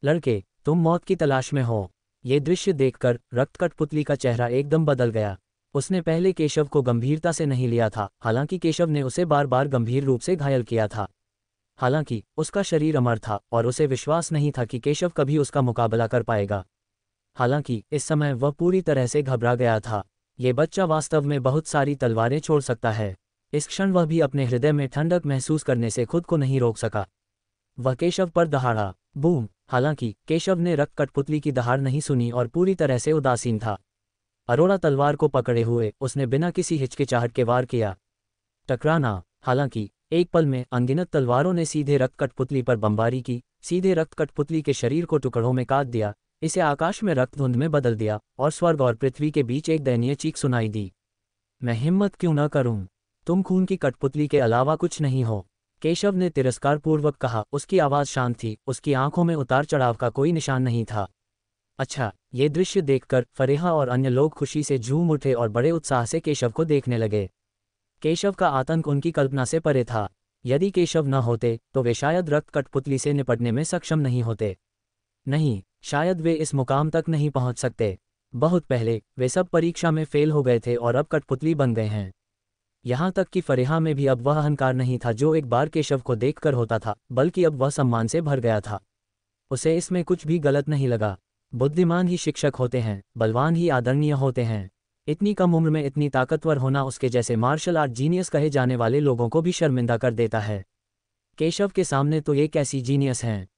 लड़के, तुम मौत की तलाश में हो। ये दृश्य देखकर रक्त कठपुतली का चेहरा एकदम बदल गया। उसने पहले केशव को गंभीरता से नहीं लिया था, हालांकि केशव ने उसे बार बार गंभीर रूप से घायल किया था। हालांकि उसका शरीर अमर था और उसे विश्वास नहीं था कि केशव कभी उसका मुकाबला कर पाएगा। हालांकि इस समय वह पूरी तरह से घबरा गया था। ये बच्चा वास्तव में बहुत सारी तलवारें छोड़ सकता है। इस क्षण वह भी अपने हृदय में ठंडक महसूस करने से खुद को नहीं रोक सका। वह केशव पर दहाड़ा। बूम। हालांकि केशव ने रक्त कठपुतली की दहाड़ नहीं सुनी और पूरी तरह से उदासीन था। अरोड़ा तलवार को पकड़े हुए उसने बिना किसी हिचकिचाहट के वार किया। टकराना। हालांकि एक पल में अनगिनत तलवारों ने सीधे रक्त कठपुतली पर बमबारी की, सीधे रक्त कठपुतली के शरीर को टुकड़ों में काट दिया, इसे आकाश में रक्त धुंध में बदल दिया और स्वर्ग और पृथ्वी के बीच एक दयनीय चीख सुनाई दी। मैं हिम्मत क्यों न करूं? तुम खून की कठपुतली के अलावा कुछ नहीं हो। केशव ने तिरस्कारपूर्वक कहा। उसकी आवाज़ शांत थी, उसकी आंखों में उतार चढ़ाव का कोई निशान नहीं था। अच्छा, ये दृश्य देखकर फरेहा और अन्य लोग खुशी से झूम उठे और बड़े उत्साह से केशव को देखने लगे। केशव का आतंक उनकी कल्पना से परे था। यदि केशव न होते तो वे शायद रक्त कठपुतली से निपटने में सक्षम नहीं होते। नहीं, शायद वे इस मुकाम तक नहीं पहुंच सकते। बहुत पहले वे सब परीक्षा में फेल हो गए थे और अब कठपुतली बन गए हैं। यहाँ तक कि फरेहा में भी अब वह अहंकार नहीं था जो एक बार केशव को देखकर होता था, बल्कि अब वह सम्मान से भर गया था। उसे इसमें कुछ भी गलत नहीं लगा। बुद्धिमान ही शिक्षक होते हैं, बलवान ही आदरणीय होते हैं। इतनी कम उम्र में इतनी ताकतवर होना उसके जैसे मार्शल आर्ट जीनियस कहे जाने वाले लोगों को भी शर्मिंदा कर देता है। केशव के सामने तो ये कैसी जीनियस हैं।